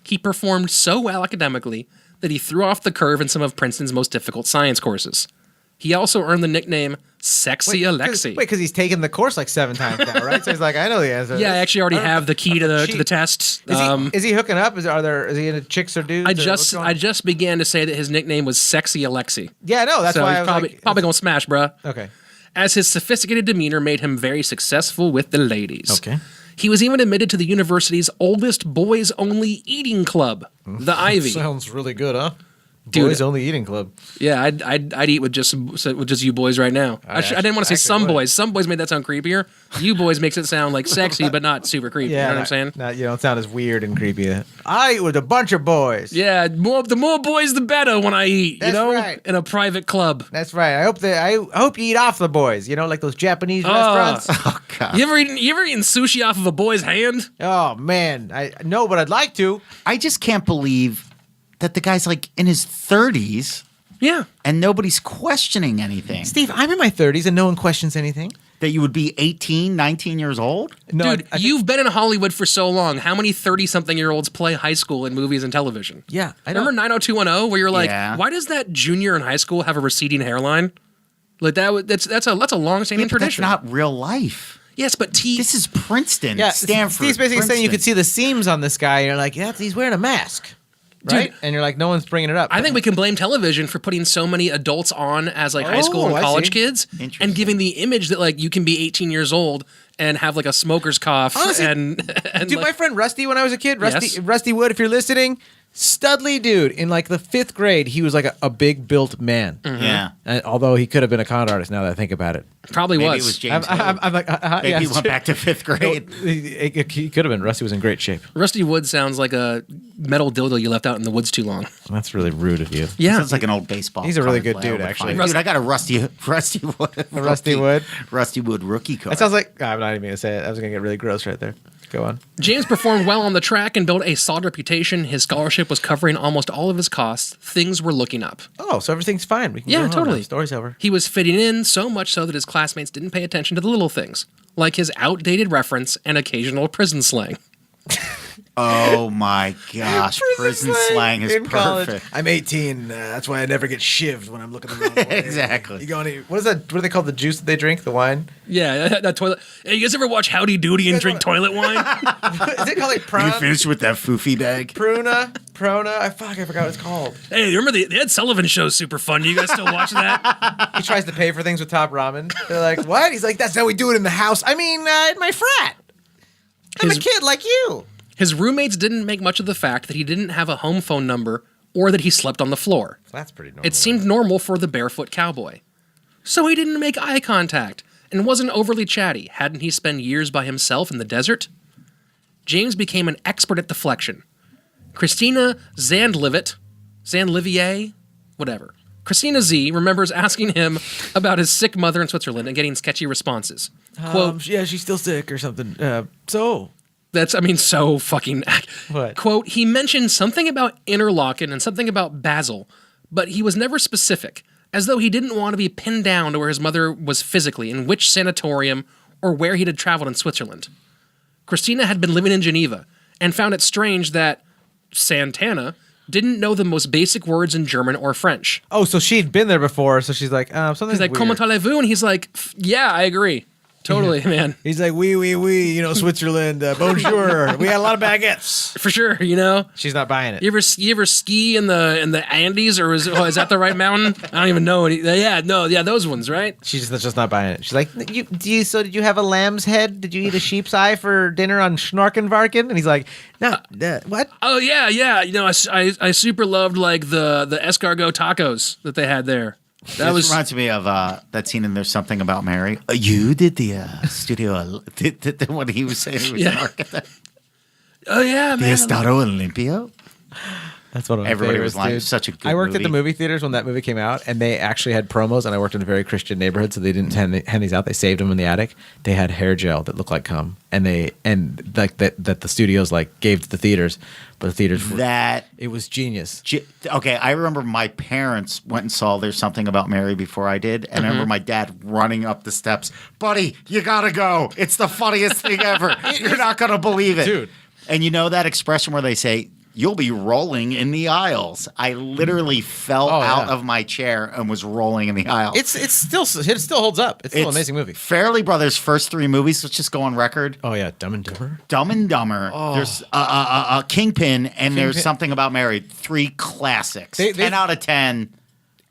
He performed so well academically that he threw off the curve in some of Princeton's most difficult science courses. He also earned the nickname Sexy Alexi. Wait, because he's taken the course like 7 times now, right? So he's like, I know the answer. Yeah, I actually already have the key to the test. Is he hooking up? Is he into chicks or dudes? I just began to say that his nickname was Sexy Alexi. Yeah, no, that's So why he's I was probably gonna smash, bruh. Okay. As his sophisticated demeanor made him very successful with the ladies. Okay. He was even admitted to the university's oldest boys-only eating club, the Ivy. Sounds really good, huh? Dude. Boys only eating club. Yeah, I'd eat with just you boys right now. I didn't want to say some boys. Some boys made that sound creepier. You boys makes it sound like sexy, but not super creepy. Yeah, you know what I'm saying? You don't sound as weird and creepy. I eat with a bunch of boys. Yeah, the more boys, the better when I eat. That's right. In a private club. That's right. I hope you eat off the boys. You know, like those Japanese restaurants. Oh God. You ever eaten sushi off of a boy's hand? Oh man, no, but I'd like to. I just can't believe that the guy's like in his 30s Yeah. and nobody's questioning anything. Steve, I'm in my 30s and no one questions anything. That you would be 18, 19 years old? No, Dude, you've been in Hollywood for so long. How many 30-something-year-olds play high school in movies and television? Yeah, I Remember 90210, where you're like, Yeah. why does that junior in high school have a receding hairline? Like that's a long-standing But that's tradition. not real life. Yes, but This is Princeton, Yeah, Stanford. Steve's basically saying you Princeton. could see the seams on this guy, and you're like, yeah, he's wearing a mask, right? And you're like, no one's bringing it up. I think we can blame television for putting so many adults on as like high school and I college see. kids Interesting. and giving the image that like you can be 18 years old and have like a smoker's cough Honestly, and Dude, like, my friend Rusty, when I was a kid, Yes. Rusty Wood, if you're listening, studly dude. In like the 5th grade, he was like a big built man. Yeah. Although he could have been a con artist now that I think about it. probably Maybe was. it was James I'm Hogue. like, Maybe yeah, he went back to 5th grade. He could have been. Rusty was in great shape. Rusty Wood sounds like a metal dildo you left out in the woods too long. That's really rude of you. Yeah. Sounds like an old baseball. He's a really card good player, dude, but actually. fine. Dude, I got a Rusty Wood. Rusty Wood? Rusty Wood rookie card. That sounds like I'm not even gonna say it. I was gonna get really gross right there. Go on. James performed well on the track and built a solid reputation. His scholarship was covering almost all of his costs. Things were looking up. Oh, so everything's fine. We can Yeah, go home now. totally. Story's over. He was fitting in so much so that his classmates didn't pay attention to the little things, like his outdated reference and occasional prison slang. Oh my gosh, prison slang is in college. perfect. I'm 18. That's why I never get shivved when I'm looking the wrong way. Exactly. You go any, what is that? What do they call the juice that they drink? The wine? Yeah, that toilet. Hey, you guys ever watch Howdy Doody and drink toilet wine? Is it called like You prawn? finished with that foofy bag? Pruna? I forgot what it's called. Hey, remember the Ed Sullivan show's super fun. Do you guys still watch that? He tries to pay for things with Top Ramen. They're like, what? He's like, that's how we do it in the house. I mean, in my frat. I'm a kid like you. His roommates didn't make much of the fact that he didn't have a home phone number or that he slept on the floor. That's pretty normal. It seemed normal for the barefoot cowboy. So he didn't make eye contact and wasn't overly chatty. Hadn't he spent years by himself in the desert? James became an expert at deflection. Christina Zandlivier, whatever. Christina Z remembers asking him about his sick mother in Switzerland and getting sketchy responses. Quote, yeah, she's still sick or something. So so fucking... What? Quote, he mentioned something about Interlaken and something about Basel, but he was never specific, as though he didn't want to be pinned down to where his mother was physically, in which sanatorium, or where he had traveled in Switzerland. Christina had been living in Geneva and found it strange that Santana didn't know the most basic words in German or French. Oh, so she'd been there before, so she's like, something's He's like, weird. comment allez-vous? And he's like, yeah, I agree. Totally, man. He's like, oui, Switzerland, bonjour. We had a lot of baguettes. For sure, you know? She's not buying it. You ever ski in the Andes, or is that the right mountain? I don't even know. Those ones, right? She's just not buying it. She's like, did you have a lamb's head? Did you eat a sheep's eye for dinner on Schnorkenvarken? And he's like, no, what? Oh yeah. You know, I super loved like the escargot tacos that they had there. That This reminds me of that scene in There's Something About Mary. You did the studio, did what he was saying. He was Yeah. an architect. Oh yeah, The man. Estado Olimpio. That's one of my Everybody favorites, was like, dude. such a good I worked movie. at the movie theaters when that movie came out, and they actually had promos, and I worked in a very Christian neighborhood, so they didn't hand these out. They saved them in the attic. They had hair gel that looked like cum, and like that the studios like gave to the theaters, but the theaters it was genius. Okay, I remember my parents went and saw There's Something About Mary before I did, and I remember my dad running up the steps. Buddy, you gotta go. It's the funniest thing ever. You're not gonna believe it. Dude. And you know that expression where they say, you'll be rolling in the aisles. I literally fell out of my chair and was rolling in the aisles. It still holds up. It's still an amazing movie. Fairly Brothers' first 3 movies. Let's just go on record. Oh yeah, Dumb and Dumber. Dumb and Dumber. There's Kingpin, and there's Something About Mary. 3 classics. 10 out of 10.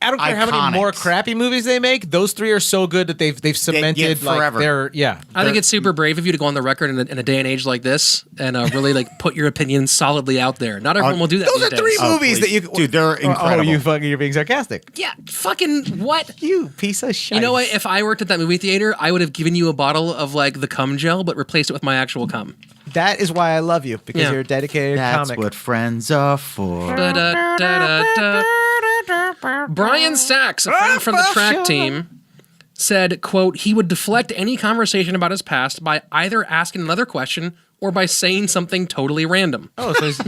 I don't care how many more crappy movies they make. Those 3 are so good that they've cemented like forever. I think it's super brave of you to go on the record in a day and age like this and really like put your opinion solidly out there. Not everyone will do that. Those are 3 movies that you, dude. They're incredible. You're being sarcastic. Yeah, fucking what? You piece of shit. You know what? If I worked at that movie theater, I would have given you a bottle of like the cum gel, but replaced it with my actual cum. That is why I love you, because you're a dedicated That's comic. what friends are for. Brian Sachs, a friend from the track team, said, quote, he would deflect any conversation about his past by either asking another question or by saying something totally random. Oh, so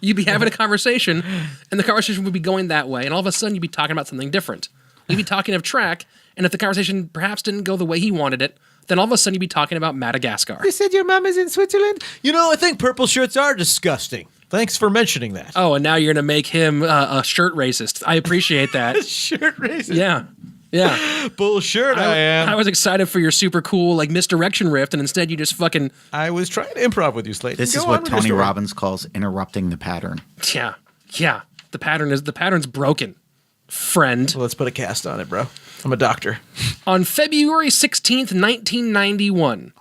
You'd be having a conversation, and the conversation would be going that way, and all of a sudden you'd be talking about something different. You'd be talking of track, and if the conversation perhaps didn't go the way he wanted it, then all of a sudden you'd be talking about Madagascar. you said your mom is in Switzerland? You know, I think purple shirts are disgusting. Thanks for mentioning that. Oh, and now you're going to make him a shirt racist. I appreciate that. Shirt racist. Yeah. Yeah. Bullshit, I am. I was excited for your super cool like misdirection riff, and instead you just fucking... I was trying to improv with you, Slaton. This is what Tony Robbins calls interrupting the pattern. Yeah. Yeah. The pattern's broken, friend. Well, let's put a cast on it, bro. I'm a doctor. On February 16th, 1991,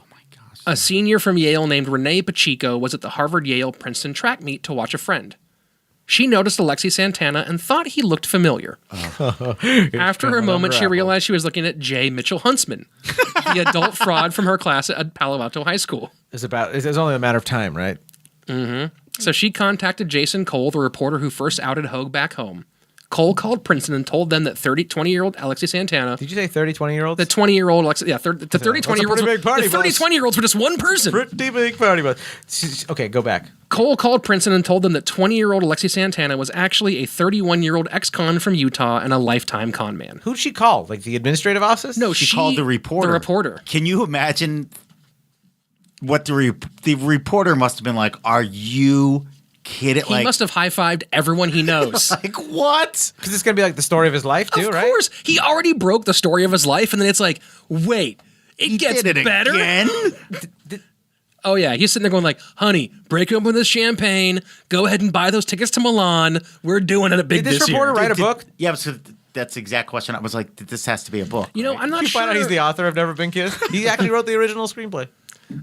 a senior from Yale named Renee Pacheco was at the Harvard-Yale-Princeton track meet to watch a friend. She noticed Alexi Santana and thought he looked familiar. After a moment, she realized she was looking at Jay Mitchell Huntsman, the adult fraud from her class at Palo Alto High School. It's only a matter of time, right? Mm-hmm. So she contacted Jason Cole, the reporter who first outed Hogue back home. Cole called Princeton and told them that 20-year-old Alexi Santana... Did you say 20-year-olds? The 20-year-old Alexi... Yeah, the 20-20-year-olds... big party, the 20-20-year-olds were just one person. Pretty big party, but... Okay, go back. Cole called Princeton and told them that 20-year-old Alexi Santana was actually a 31-year-old ex-con from Utah and a lifetime con man. Who'd she call? Like the administrative office? No, She called the reporter. The reporter. Can you imagine what the reporter must have been like? Are you kidding? He must have high-fived everyone he knows. Like, what? Because it's going to be like the story of his life, too, right? Of course. He already broke the story of his life, and then it's like, wait, it gets did it better? again? Oh, yeah. He's sitting there going like, honey, break open this champagne. Go ahead and buy those tickets to Milan. We're doing it big Did this reporter year. write a book? Yeah, so that's the exact question. I was like, this has to be a book. You know, right? I'm not Did you sure. find out he's the author of Never Been Kissed? He actually wrote the original screenplay.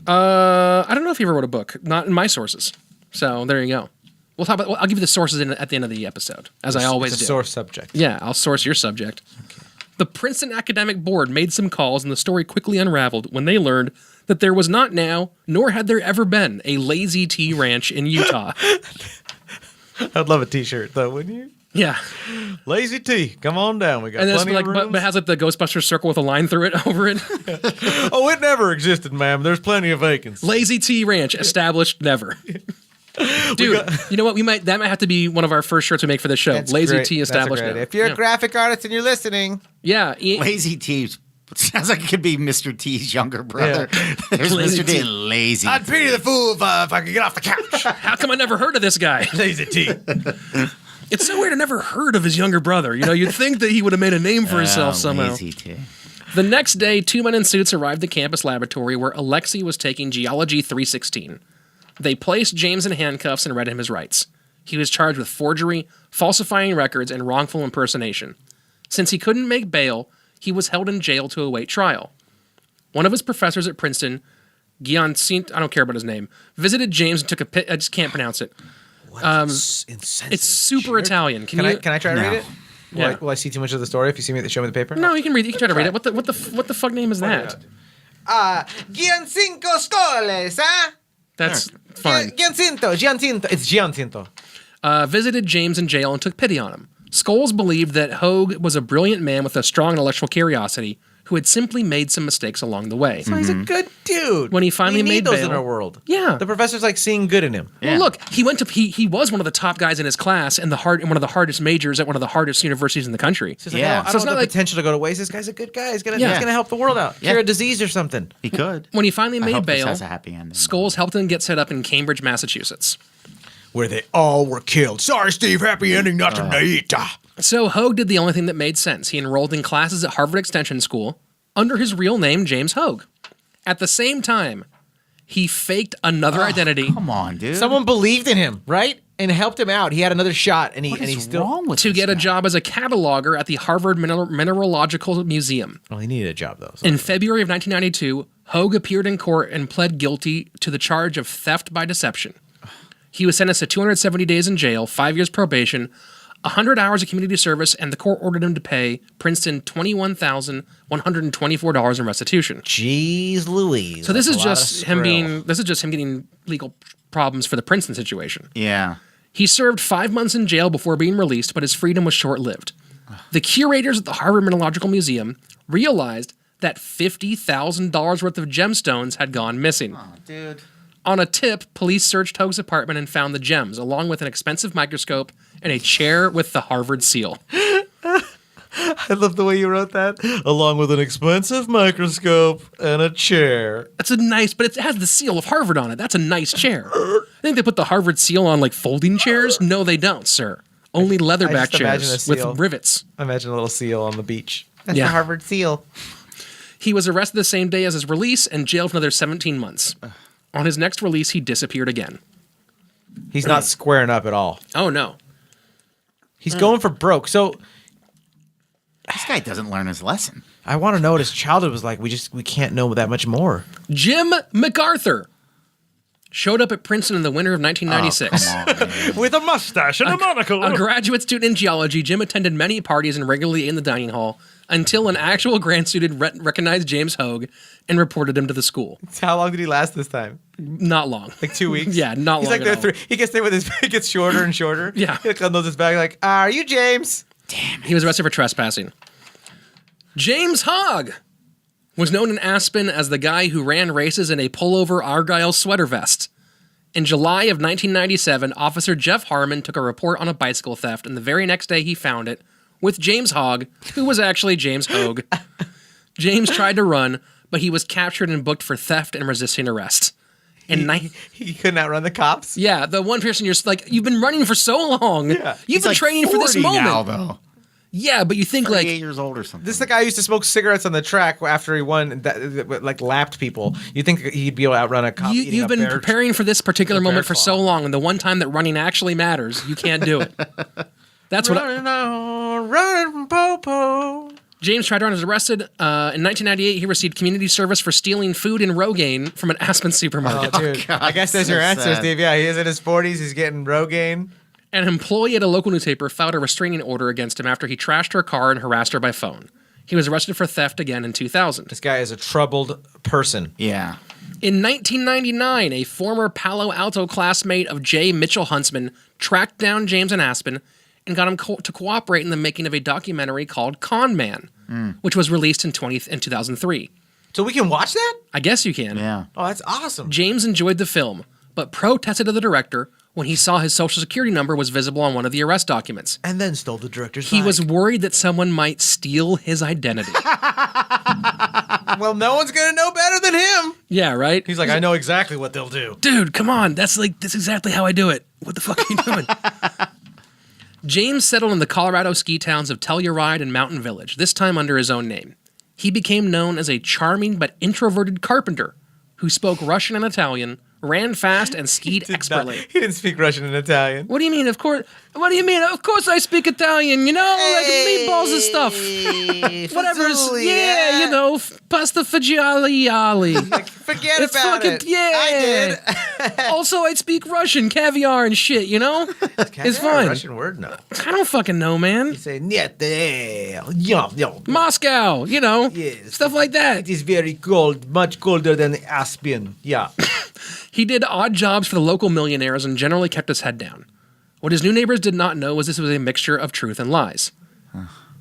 I don't know if he ever wrote a book. Not in my sources. So there you go. We'll talk about. I'll give you the sources at the end of the episode, as I always do. Source subject. Yeah, I'll source your subject. Okay. The Princeton Academic Board made some calls, and the story quickly unraveled when they learned that there was not now, nor had there ever been, a Lazy T Ranch in Utah. I'd love a T-shirt, though, wouldn't you? Yeah. Lazy T, come on down. We got And it's plenty like, of rooms. but it has like the Ghostbusters circle with a line through it over it. Oh, it never existed, ma'am. There's plenty of vacancies. Lazy T Ranch, established never. Dude, you know what? That might have to be one of our first shirts we make for this show. That's Lazy great. T That's established great. never. If you're a graphic artist and you're listening, Yeah. Lazy T. Sounds like it could be Mr. T's younger brother. Yeah. There's Lazy Mr. T. T. Lazy. I'd pity the fool if I could get off the couch. How come I never heard of this guy? Lazy T. It's so weird I never heard of his younger brother. You know, you'd think that he would have made a name for himself somehow. Lazy T. The next day, 2 men in suits arrived at the campus laboratory where Alexi was taking Geology 316. They placed James in handcuffs and read him his rights. He was charged with forgery, falsifying records, and wrongful impersonation. Since he couldn't make bail, he was held in jail to await trial. One of his professors at Princeton, Giancint, I don't care about his name, visited James and took a pic. I just can't pronounce it. It's super Italian. Can I try to read it? Yeah. Will I see too much of the story if you see me show me the paper? No, you can read it. You can try to read it. What the fuck name is that? Giancinco Scoles, huh? That's fine. Giancinto. It's Giancinto. visited James in jail and took pity on him. Scholes believed that Hogue was a brilliant man with a strong intellectual curiosity who had simply made some mistakes along the way. So he's a good dude. When he finally we need made those bail- in our world. Yeah. The professor's like seeing good in him. Well, look, he was one of the top guys in his class and in one of the hardest majors at one of the hardest universities in the country. So it's like, Yeah. I So don't it's want not the like- potential to go to waste. This guy's a good guy. He's gonna help the world out. Yeah. Cure a disease or something. He could. When he finally I made hope this bail, has a happy ending. Scholes helped him get set up in Cambridge, Massachusetts. Where they all were killed. Sorry, Steve. Happy ending. Nothing to eat. So Hogue did the only thing that made sense. He enrolled in classes at Harvard Extension School under his real name, James Hogue. At the same time, he faked another identity Come on, dude. Someone believed in him, right? And helped him out. He had another shot, and What he is still. wrong with to this get a guy? job as a cataloger at the Harvard Mineralogical Museum. Well, he needed a job though. So. In February of 1992, Hogue appeared in court and pled guilty to the charge of theft by deception. He was sentenced to 270 days in jail, 5 years probation, 100 hours of community service, and the court ordered him to pay Princeton $21,124 in restitution. Jeez Louise. So this is That's a lot just of him skrill. getting legal problems for the Princeton situation. Yeah. He served 5 months in jail before being released, but his freedom was short-lived. The curators at the Harvard Mineralogical Museum realized that $50,000 worth of gemstones had gone missing. Oh, dude. On a tip, police searched Hogue's apartment and found the gems, along with an expensive microscope and a chair with the Harvard seal. I love the way you wrote that. Along with an expensive microscope and a chair. That's a nice, but it has the seal of Harvard on it. That's a nice chair. I think they put the Harvard seal on like folding chairs. No, they don't, sir. Only leatherback just imagine chairs a seal. with rivets. Imagine a little seal on the beach. That's Yeah. the Harvard seal. He was arrested the same day as his release and jailed for another 17 months. On his next release, he disappeared again. He's not squaring up at all. Oh, no. He's going for broke. So This guy doesn't learn his lesson. I want to know what his childhood was like. We can't know that much more. Jim MacArthur showed up at Princeton in the winter of 1996. Come on, man. With a mustache and a monocle. A graduate student in geology, Jim attended many parties and regularly ate in the dining hall until an actual grad student recognized James Hogue and reported him to the school. How long did he last this time? Not long. Like 2 weeks? Yeah, not He's long like there at all. 3. He gets there with his. He gets shorter and shorter. Yeah. He unloads his bag like, are you James? He was arrested for trespassing. James Hogue was known in Aspen as the guy who ran races in a pullover Argyle sweater vest. In July of 1997, Officer Jeff Harmon took a report on a bicycle theft, and the very next day he found it with James Hogue, who was actually James Hogue. James tried to run, but he was captured and booked for theft and resisting arrest. He couldn't outrun the cops? Yeah, the one person you're like, you've been running for so long. Yeah. You've been training for this 40 moment. now, though. Yeah, but you think 38 like, years old or something. This is the guy who used to smoke cigarettes on the track after he won, that like lapped people. You think he'd be able to outrun a cop? eating you've a been bear- preparing for this particular a bear moment for so claw. long, and the one time that running actually matters, you can't do it. That's what Running on, running from Popo. James tried to run, was arrested. In 1998, he received community service for stealing food in Rogaine from an Aspen supermarket. Oh, dude. God, I guess there's your so answer, sad. Steve. Yeah, he is in his 40s. He's getting Rogaine. An employee at a local newspaper filed a restraining order against him after he trashed her car and harassed her by phone. He was arrested for theft again in 2000. This guy is a troubled person. Yeah. In 1999, a former Palo Alto classmate of J. Mitchell Huntsman tracked down James in Aspen and got him to cooperate in the making of a documentary called Con Man, which was released in 2003. So we can watch that? I guess you can. Yeah. Oh, that's awesome. James enjoyed the film, but protested to the director when he saw his social security number was visible on one of the arrest documents. And then stole the director's He bike. was worried that someone might steal his identity. Well, no one's going to know better than him. Yeah, right? He's like, I know exactly what they'll do. Dude, come on. That's exactly how I do it. What the fuck are you doing? James settled in the Colorado ski towns of Telluride and Mountain Village, this time under his own name. He became known as a charming but introverted carpenter who spoke Russian and Italian, ran fast, and skied expertly. He didn't speak Russian and Italian. What do you mean? Of course. What do you mean? Of course I speak Italian. You know, like meatballs and stuff. Whatever's. Yeah, you know, pasta fagioli. Forget It's about fucking it. yeah. I did. Also, I speak Russian, caviar and shit. You know, it's fine. Russian word? No. I don't fucking know, man. You say, "Niet, yo. Moscow, you know, Yes. stuff like that. It is very cold, much colder than Aspen. Yeah. He did odd jobs for the local millionaires and generally kept his head down. What his new neighbors did not know was this was a mixture of truth and lies.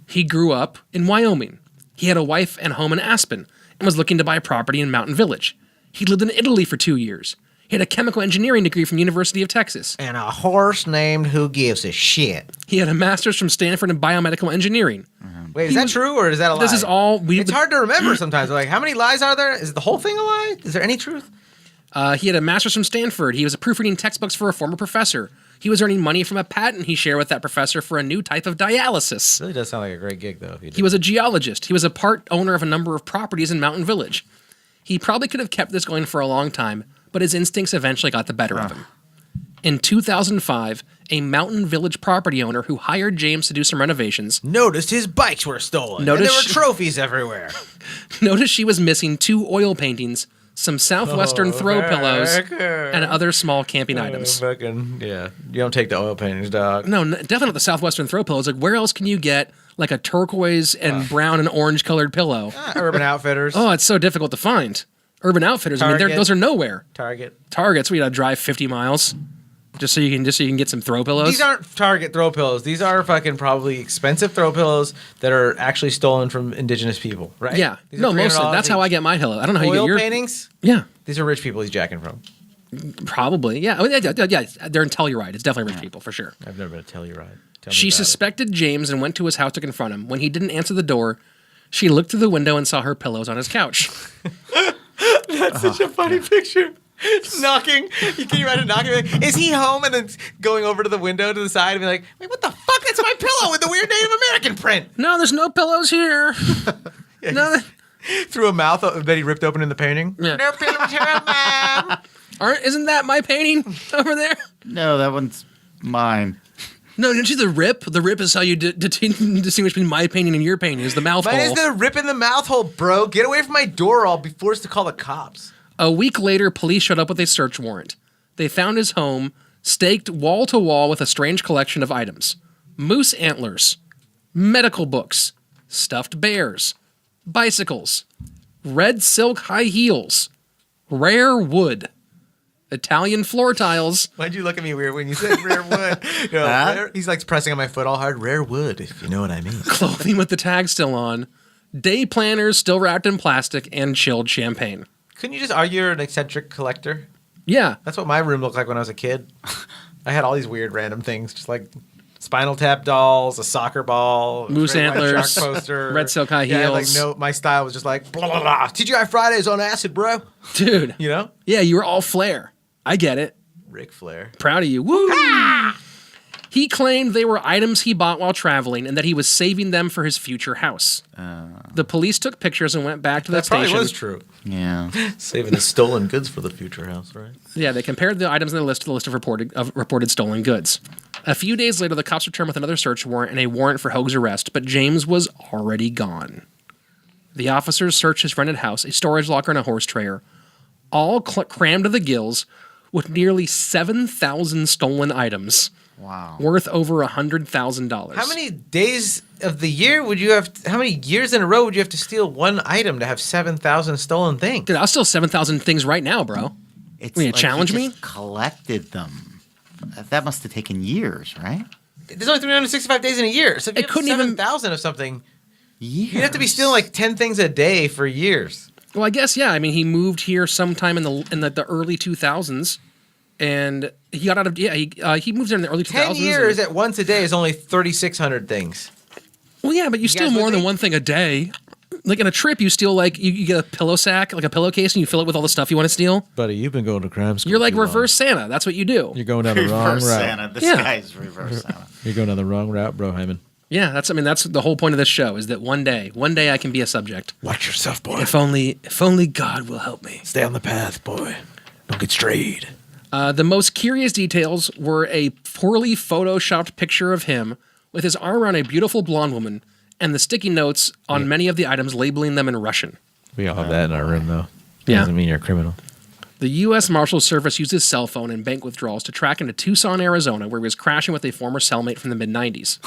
He grew up in Wyoming. He had a wife and home in Aspen and was looking to buy property in Mountain Village. He lived in Italy for 2 years. He had a chemical engineering degree from University of Texas. And a horse named Who Gives a Shit. He had a master's from Stanford in biomedical engineering. Wait, is that true or is that a lie? This is all... It's hard to remember sometimes. Like, how many lies are there? Is the whole thing a lie? Is there any truth? He had a master's from Stanford. He was proofreading textbooks for a former professor. He was earning money from a patent he shared with that professor for a new type of dialysis. Really does sound like a great gig, though. He was a geologist. He was a part owner of a number of properties in Mountain Village. He probably could have kept this going for a long time, but his instincts eventually got the better of him. In 2005, a Mountain Village property owner who hired James to do some renovations noticed his bikes were stolen. And there were trophies everywhere. noticed she was missing 2 oil paintings, some Southwestern throw pillows, and other small camping items. Yeah, you don't take the oil paintings, dog. No, definitely not the Southwestern throw pillows. Like, where else can you get like a turquoise and brown and orange colored pillow? Urban Outfitters. Oh, it's so difficult to find. Urban Outfitters. Target. I mean, those are nowhere. Targets. We gotta drive 50 miles just so you can get some throw pillows. These aren't Target throw pillows. These are fucking probably expensive throw pillows that are actually stolen from indigenous people, right? Yeah. These are No, mostly. $300 That's how I get my pillow. I don't know how you get oil your paintings. Yeah, These are rich people he's jacking from. probably. Yeah. Oh, yeah. They're in Telluride. It's definitely rich people for sure. I've never been to Telluride. Tell me She about it. suspected James and went to his house to confront him. When he didn't answer the door, she looked through the window and saw her pillows on his couch. That's such a funny picture. Knocking. Can you imagine knocking? Like, is he home? And then going over to the window to the side and be like, wait, what the fuck? That's my pillow with the weird Native American print. No, there's no pillows here. Yeah, No, through a mouth that he ripped open in the painting. Yeah. No pillows here, ma'am. isn't that my painting over there? No, that one's mine. No, didn't you see the rip? The rip is how you distinguish between my painting and your painting. Is the mouth Mine hole. is the rip in the mouth hole, bro. Get away from my door or I'll be forced to call the cops. A week later, police showed up with a search warrant. They found his home staked wall to wall with a strange collection of items: moose antlers, medical books, stuffed bears, bicycles, red silk high heels, rare wood, Italian floor tiles. Why'd you look at me weird when you said rare wood? No, he's like pressing on my foot all hard. Rare wood, if you know what I mean. Clothing with the tag still on, day planners still wrapped in plastic, and chilled champagne. Couldn't you just argue you're an eccentric collector? Yeah. That's what my room looked like when I was a kid. I had all these weird random things, just like Spinal Tap dolls, a soccer ball, moose antlers, shark poster, red silk high yeah, heels. like my style was just like blah blah blah. TGI Fridays on acid, bro. Dude. You know? Yeah, you were all flair. I get it. Ric Flair. Proud of you. Woo! He claimed they were items he bought while traveling and that he was saving them for his future house. The police took pictures and went back to the station. That probably was true. Yeah. Saving the stolen goods for the future house, right? Yeah, they compared the items on the list to the list of reported stolen goods. A few days later, the cops returned with another search warrant and a warrant for Hogue's arrest, but James was already gone. The officers searched his rented house, a storage locker, and a horse trailer, all crammed to the gills with nearly 7,000 stolen items. Wow. Worth over $100,000. How many days of the year would you have? How many years in a row would you have to steal one item to have 7,000 stolen things? Dude, I'll steal 7,000 things right now, bro. It's You gonna challenge he me? just collected them. That must have taken years, right? There's only 365 days in a year, so if you It have couldn't even- 7,000 of something, Years. you'd have to be stealing like 10 things a day for years. Well, I guess, yeah. I mean, he moved here sometime in the early 2000s, and he got out of he moved in the early 2000s. 10 years at once a day is only 3,600 things. Well, yeah, but you steal guys more with than me? one thing a day. Like in a trip, you steal like you get a pillow sack, like a pillowcase, and you fill it with all the stuff you want to steal. Buddy, you've been going to crime school. You're like reverse Santa. That's what you do. You're going down the wrong Reverse route. Santa. This Yeah. guy's reverse Santa. You're going down the wrong route, bro, Hyman. Yeah, that's the whole point of this show is that one day I can be a subject. Watch yourself, boy. If only God will help me. Stay on the path, boy. Don't get strayed. The most curious details were a poorly photoshopped picture of him with his arm around a beautiful blonde woman and the sticky notes on many of the items labeling them in Russian. We all have that in our room, though. Yeah. Doesn't mean you're a criminal. The U.S. Marshals Service used his cell phone and bank withdrawals to track into Tucson, Arizona, where he was crashing with a former cellmate from the mid-'90s.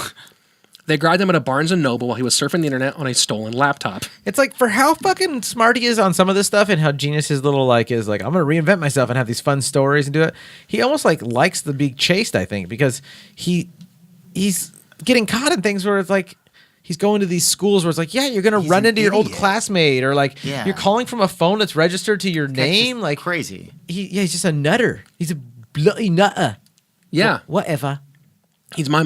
They grabbed him at a Barnes & Noble while he was surfing the internet on a stolen laptop. It's like for how fucking smart he is on some of this stuff and how genius his little is like, I'm going to reinvent myself and have these fun stories and do it. He almost likes the being chased, I think, because he's getting caught in things where it's like, he's going to these schools where it's like, yeah, you're going to run into your old classmate, or like you're calling from a phone that's registered to your name. Like crazy. He's just a nutter. He's a bloody nutter. Yeah. Whatever. He's my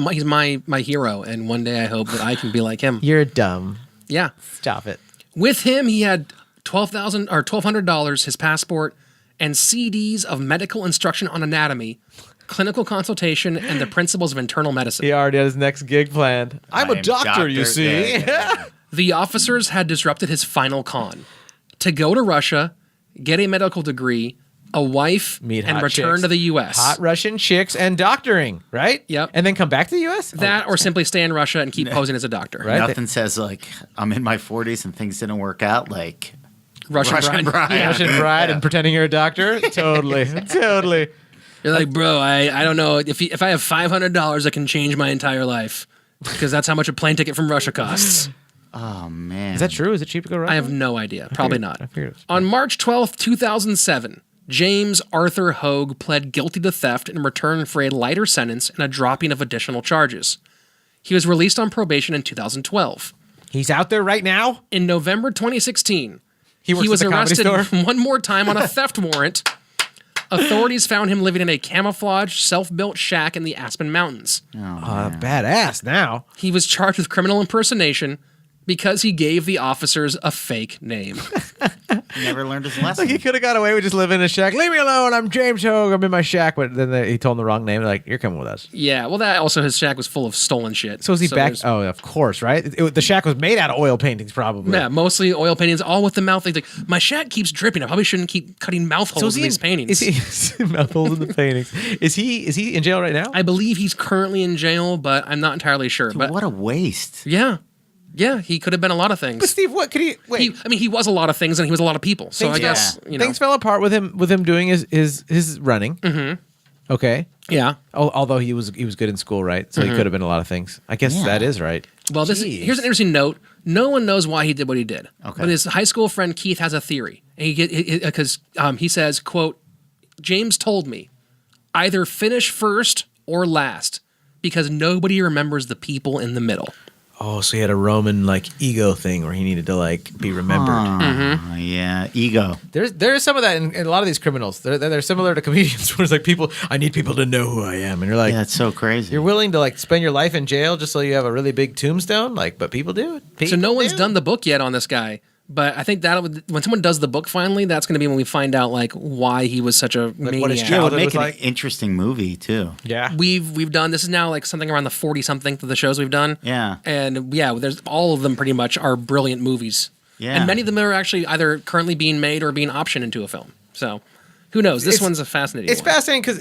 hero, and one day I hope that I can be like him. You're dumb. Yeah. Stop it. With him, he had $1,200, his passport, and CDs of medical instruction on anatomy, clinical consultation, and the principles of internal medicine. He already had his next gig planned. I'm a doctor, you see. Yeah. The officers had disrupted his final con: to go to Russia, get a medical degree, a wife, Meet and hot return chicks. to the U.S. Hot Russian chicks and doctoring, right? Yep. And then come back to the U.S.? That, or simply stay in Russia and keep posing as a doctor. Right. Nothing says like I'm in my 40s and things didn't work out like Russian bride. bride. Russian bride and pretending you're a doctor? Totally. Totally. You're like, bro, I don't know. If I have $500, I can change my entire life. Because that's how much a plane ticket from Russia costs. Oh man. Is that true? Is it cheap to go Russia? I have no idea. Probably not. I figured it was- On March 12th, 2007, James Arthur Hogue pled guilty to theft in return for a lighter sentence and a dropping of additional charges. He was released on probation in 2012. He's out there right now? In November 2016, He works was at the comedy arrested store? one more time on a theft warrant. Authorities found him living in a camouflage, self-built shack in the Aspen Mountains. Badass now. He was charged with criminal impersonation because he gave the officers a fake name. He never learned his lesson. Like he could have got away with just living in a shack. Leave me alone. I'm James Hogue. I'm in my shack. But then he told him the wrong name. They're like, you're coming with us. Yeah, well, that also, his shack was full of stolen shit. So is he back? there's- Oh, of course, right? The shack was made out of oil paintings, probably. Yeah, mostly oil paintings, all with the mouth. Like, my shack keeps dripping. I probably shouldn't keep cutting mouth holes in these paintings. Is he mouth holes in the paintings? Is he in jail right now? I believe he's currently in jail, but I'm not entirely sure. Dude, But what a waste. yeah, he could have been a lot of But things. Steve, what could he? Wait, He was a lot of things, and he was a lot of people. So I Things- guess things fell apart with him doing his running. Mm-hmm. Okay. yeah. Although he was good in school, right? So he could have been a lot of things. I guess that is right. Well, Jeez. here's an interesting note. No one knows why he did what he did. Okay. But his high school friend Keith has a theory, and he says, "quote James told me, either finish first or last, because nobody remembers the people in the middle." Oh, so he had a Roman ego thing where he needed to be remembered. Yeah, ego. There's some of that in a lot of these criminals. They're similar to comedians where it's like I need people to know who I am, and you're like, Yeah, it's so crazy. you're willing to spend your life in jail just so you have a really big tombstone. But people do it. So no one's do. done the book yet on this guy. But I think that when someone does the book finally, that's going to be when we find out why he was such a maniac. what his That jail would was make an like. interesting movie too. Yeah. We've done this is now something around the 40-something of the shows we've done. Yeah. And there's all of them pretty much are brilliant movies. Yeah. And many of them are actually either currently being made or being optioned into a film. So who knows? This one's a fascinating It's one. fascinating because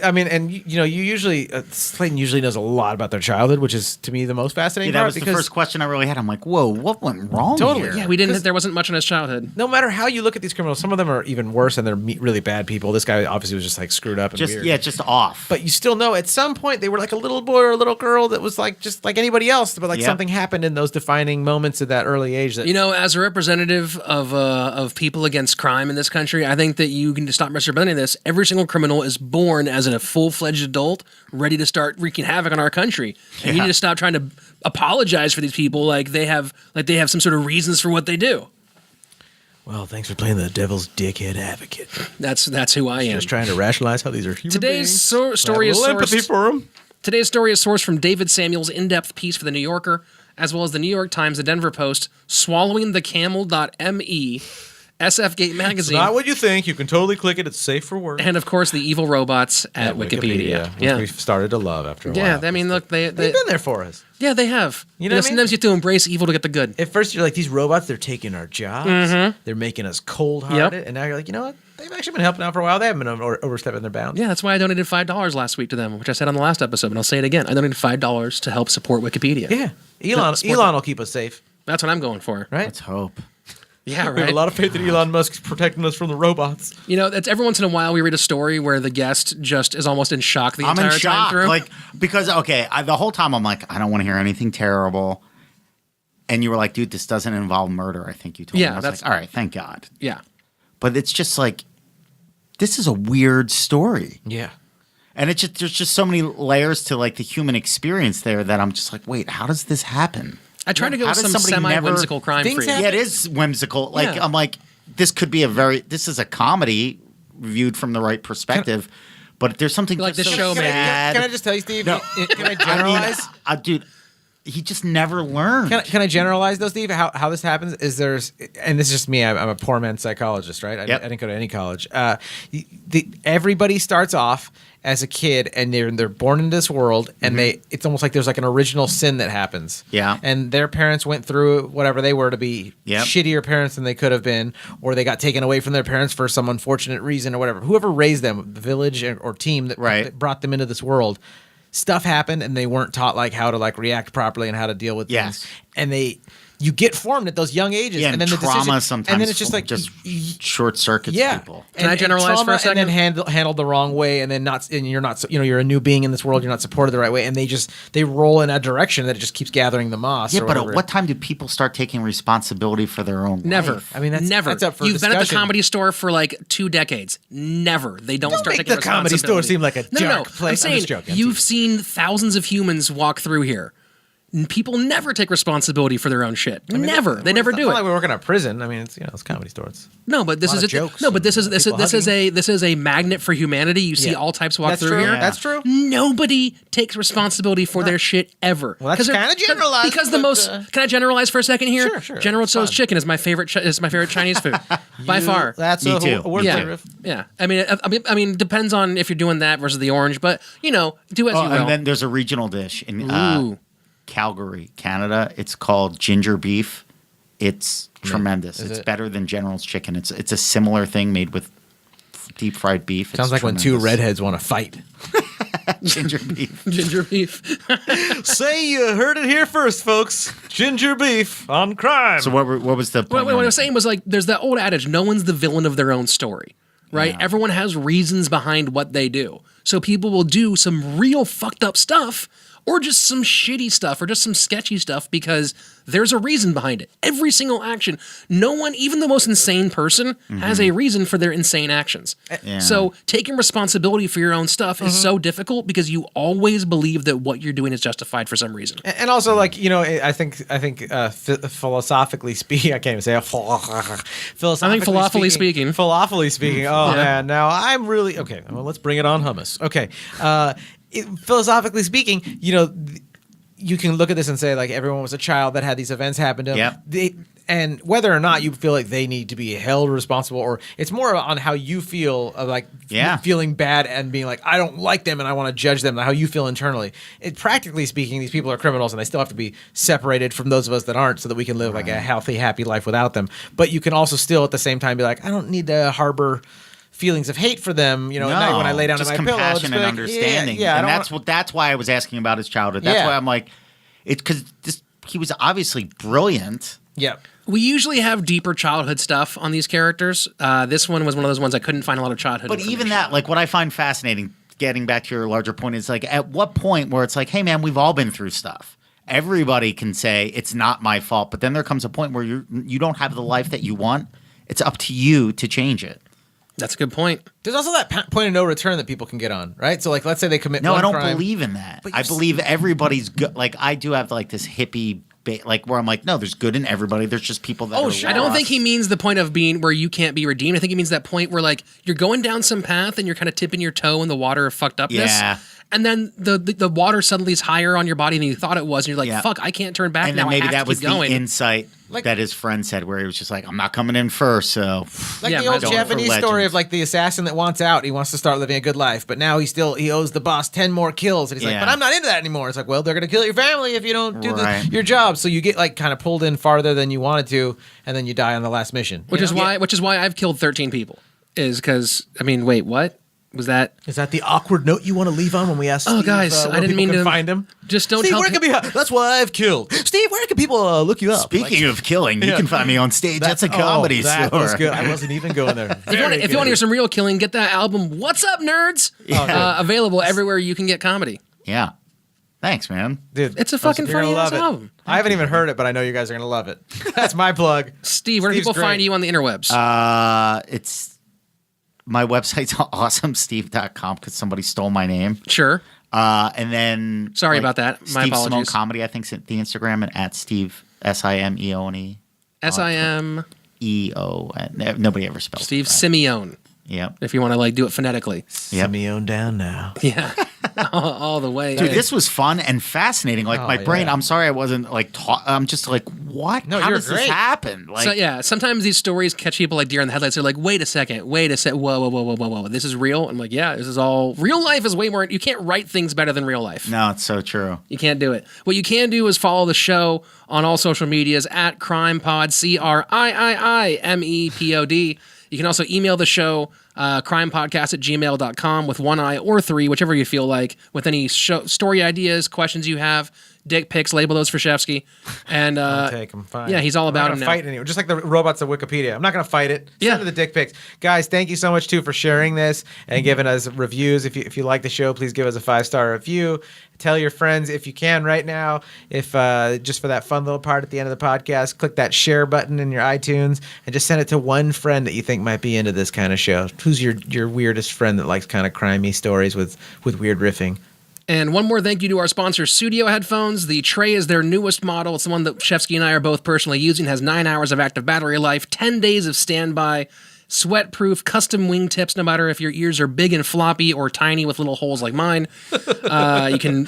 you usually Slaton usually knows a lot about their childhood, which is to me the most fascinating that part. was the because first question I really had. I'm like, whoa, what went wrong Totally. here? Yeah, there wasn't much in his childhood. no matter how you look at these criminals, some of them are even worse and they're really bad people. This guy obviously was just screwed up and Just weird. just off. But you still know at some point they were like a little boy or a little girl that was just like anybody else, but Yep. something happened in those defining moments at that early age. That As a representative of people against crime in this country, I think that you can just stop misrepresenting this. Every single criminal is born as a full-fledged adult, ready to start wreaking havoc on our country. And you need to stop trying to apologize for these people like they have some sort of reasons for what they do. well, thanks for playing the devil's dickhead advocate. That's who I am. Just trying to rationalize how these are human Today's beings. story is empathy sourced. for them. Today's story is sourced from David Samuel's in-depth piece for The New Yorker, as well as The New York Times, The Denver Post, Swallowing the Camel.me, SFGate Magazine, Not what you think. You can totally click it. It's safe for work. and of course the evil robots at Wikipedia. which Yeah. we've started to love after a while. Yeah, I mean, look, they've been there for us. yeah, they have. You know what I mean? Sometimes you have to embrace evil to get the good. At first, you're like, these robots, they're taking our jobs. They're making us cold-hearted. Yep. And now you're like, you know what? They've actually been helping out for a while. They haven't been overstepping their bounds. Yeah, that's why I donated $5 last week to them, which I said on the last episode, and I'll say it again. I donated $5 to help support Wikipedia. Yeah. Elon will keep us safe, That's what I'm going for. right? Let's hope. Yeah, We have right. a lot of faith that Elon Musk's protecting us from the robots. That's every once in a while we read a story where the guest just is almost in shock the I'm entire in shock. time through. Because the whole time I'm like, I don't want to hear anything terrible. and you were like, dude, this doesn't involve murder. I think you told me. Yeah, I was that's- like, all right, thank God. Yeah. But it's just like, this is a weird story. Yeah. And it's just, there's just so many layers to like the human experience there that I'm just like, wait, how does this happen? I tried to go How with does some somebody never- semi-whimsical crime Things free. happen. Yeah, it is whimsical. Like, Yeah. I'm like, this is a comedy viewed from the right perspective. But there's something Like just the so show, maybe. sad. Can I just tell you, Steve? No. Can I generalize? Dude, he just never learned. Can I generalize though, Steve? How this happens is and this is just me. I'm a poor man's psychologist, right? I didn't go to any college. Everybody starts off as a kid, and they're born into this world, and it's almost like there's like an original sin that happens. Yeah. And their parents went through whatever they were to be shittier parents than they could have been, or they got taken away from their parents for some unfortunate reason or whatever. Whoever raised them, the village or team that brought them into this world. Stuff happened, and they weren't taught like how to like react properly and how to deal with things. And you get formed at those young ages, Yeah, and then the trauma decision, sometimes and then it's just like short circuits people. Can I generalize for a second? And then handled the wrong way, and then you're not, you're a new being in this world. You're not supported the right way, and they roll in a direction that it just keeps gathering the moss. Yeah, or but whatever. at what time do people start taking responsibility for their own Never. life? I mean, never. that's up for You've been at the discussion. Comedy Store for like 2 decades. Never. They don't start make taking the Comedy Store responsibility. seem like a dark place. I'm I'm saying just joking. you've seen thousands of humans walk through here. People never take responsibility for their own shit. Never. They never do It's not like it. we work in a prison. I mean, it's Comedy Store. It's No, but this lot is of jokes no, but this is and this is people this is a magnet for humanity. You see Yeah. all types walk That's through true. here. Yeah. That's true. Nobody takes responsibility for their shit ever. Well, that's 'Cause they're- kinda generalized, Because the but, most. Can I generalize for a second here? Sure. General It's Tso's fine. chicken is my favorite. Is my favorite Chinese food by far. That's Me a too. word Yeah, for it. yeah. I mean, depends on if you're doing that versus the orange, but do as you will. And then there's a regional dish in Ooh. Calgary, Canada. It's called ginger beef. It's tremendous. Is It's it? better than General's chicken. It's a similar thing made with deep fried beef. Sounds It's like when two tremendous. redheads want to fight. ginger beef. Ginger beef. Say you heard it here first, folks. Ginger beef on crime. So what was the point? What I was saying was like, there's that old adage: no one's the villain of their own story, right? Yeah. Everyone has reasons behind what they do. So people will do some real fucked up stuff, or just some shitty stuff, or just some sketchy stuff because there's a reason behind it. Every single action, no one, even the most insane person, has a reason for their insane actions. Yeah. So taking responsibility for your own stuff is so difficult because you always believe that what you're doing is justified for some reason. And also, like, I think philosophically speaking, I can't even say it. Falafely speaking. Falafely speaking. Oh Yeah. man, now I'm really okay. Well, let's bring it on hummus. Okay, philosophically speaking, you can look at this and say like everyone was a child that had these events happen to them. Yep. And whether or not you feel like they need to be held responsible, or it's more on how you feel of like feeling bad and being like, I don't like them and I want to judge them, how you feel internally. Practically speaking, these people are criminals and they still have to be separated from those of us that aren't so that we can live like a healthy, happy life without them. But you can also still at the same time be like, I don't need to harbor feelings of hate for them, at night when I lay down just in my pillow. compassion and like, understanding. Yeah, and that's why I was asking about his childhood. That's why I'm like, it's because he was obviously brilliant. Yeah. We usually have deeper childhood stuff on these characters. This one was one of those ones I couldn't find a lot of childhood. But even information. that, like, what I find fascinating, getting back to your larger point, is like, at what point where it's like, hey, man, we've all been through stuff. Everybody can say it's not my fault, but then there comes a point where you don't have the life that you want. It's up to you to change it. That's a good point. There's also that point of no return that people can get on, right? So, like, let's say they commit No, one I don't crime. believe in that. But I believe everybody's good. Like, I do have like this hippie, like, where I'm like, no, there's good in everybody. There's just people that are I don't think lost. he means the point of being where you can't be redeemed. I think he means that point where like you're going down some path and you're kind of tipping your toe in the water of fucked upness. Yeah. And then the water suddenly is higher on your body than you thought it was, and you're like, Yeah. "Fuck, I can't turn back And now. then maybe I have that to was keep going." the insight that his friend said, where he was just like, I'm not coming in first, so. Like Yeah, the old mine's Japanese for story legends. of like the assassin that wants out. He wants to start living a good life, but now he owes the boss 10 more kills, and he's like, Yeah. "But I'm not into that anymore." It's like, well, they're gonna kill your family if you don't do Right. your job. So you get like kind of pulled in farther than you wanted to, and then you die on the last mission. which You is know? why I've killed 13 people. Is because wait, what was that? Is that the awkward note you want to leave on when we ask? Oh, Steve, guys, where I didn't people mean can to find him. Just don't Steve, tell where can that's why I've killed. Steve, where can people look you up? Speaking of killing, you can find me on stage. That's a comedy that store. was good. I wasn't even going there. If you want to hear some real killing, get that album "What's Up, Nerds" available everywhere you can get comedy. Yeah. Thanks, man. Dude, It's a fucking you're gonna funny ass love it. album. I haven't even heard it, but I know you guys are gonna love it. That's my plug. Steve, where do Steve's people great. find you on the interwebs? It's my website's awesomesteve.com because somebody stole my name. Sure. And then Sorry about that. My Steve apologies. Simeone Comedy, I think, the Instagram and at Steve Simeone. SIM Nobody ever spells Steve it right. Simeone. Yep. If you want to like do it phonetically. Yep. Simeone down now. Yeah. all the way. Dude, this was fun and fascinating. Like my brain, yeah. I'm sorry I wasn't like I'm just like, what? No, How you're does this great. happen? Like So yeah, sometimes these stories catch people like deer in the headlights. They're like, wait a second, whoa, this is real. I'm like, yeah, this is all real life is way more. You can't write things better than real life. no, it's so true. You can't do it. What you can do is follow the show on all social medias at CRiiiMEPod, CRiiiMEPOD. You can also email the show, crimepodcast@gmail.com with one I or three, whichever you feel like, with any story ideas, questions you have, dick pics, label those for Shefsky. And Take him, fine. yeah, he's all about I'm him not now. gonna fight anyone. Just like the robots of Wikipedia. I'm not going to fight it. Yeah. Send to the dick pics. Guys, thank you so much, too, for sharing this and giving us reviews. If you like the show, please give us a 5-star review. Tell your friends if you can right now. If just for that fun little part at the end of the podcast, click that share button in your iTunes and just send it to one friend that you think might be into this kind of show. Who's your weirdest friend that likes kind of crimey stories with weird riffing? And one more thank you to our sponsor, Studio Headphones. The Tray is their newest model. It's the one that Shefsky and I are both personally using. It has 9 hours of active battery life, 10 days of standby, sweat-proof, custom wingtips, no matter if your ears are big and floppy or tiny with little holes like mine. You can.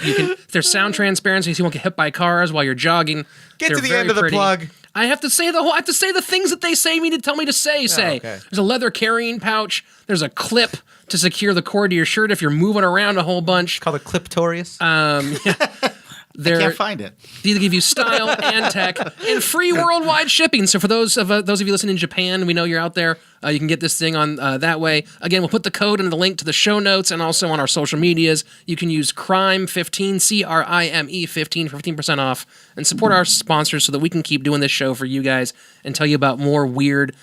There's sound transparency, so you won't get hit by cars while you're jogging. Get They're to the very end of the pretty. plug. I have to say the things that they tell me to say. okay. There's a leather carrying pouch. There's a clip to secure the cord to your shirt if you're moving around a whole bunch. Called a Cliptorius. Can't find it. They give you style and tech and free worldwide shipping. So for those of you listening in Japan, we know you're out there. You can get this thing on that way. Again, we'll put the code and the link to the show notes and also on our social medias. You can use CRiiiME15, CRiiME 15% off, and support our sponsors so that we can keep doing this show for you guys and tell you about more weird,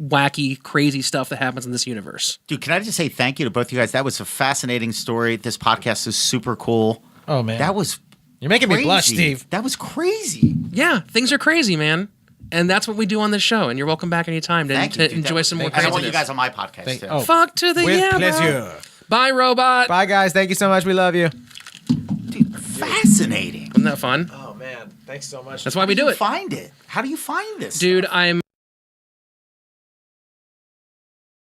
wacky, crazy stuff that happens in this universe. Dude, can I just say thank you to both you guys? That was a fascinating story. This podcast is super cool. Oh, man. That was You're making me blush, crazy. Steve. That was crazy. Yeah, things are crazy, man. And that's what we do on this show. And you're welcome back anytime to, Thank to you, dude. enjoy some more And I want you craziness. guys on my podcast too. oh. Fuck to the With yeah, bro. pleasure. Bye, robot. Bye, guys. Thank you so much. We love you. Dude, fascinating. Isn't that fun? Oh, man. Thanks so much. That's why we do it. Find it. How do you find this? Dude, I'm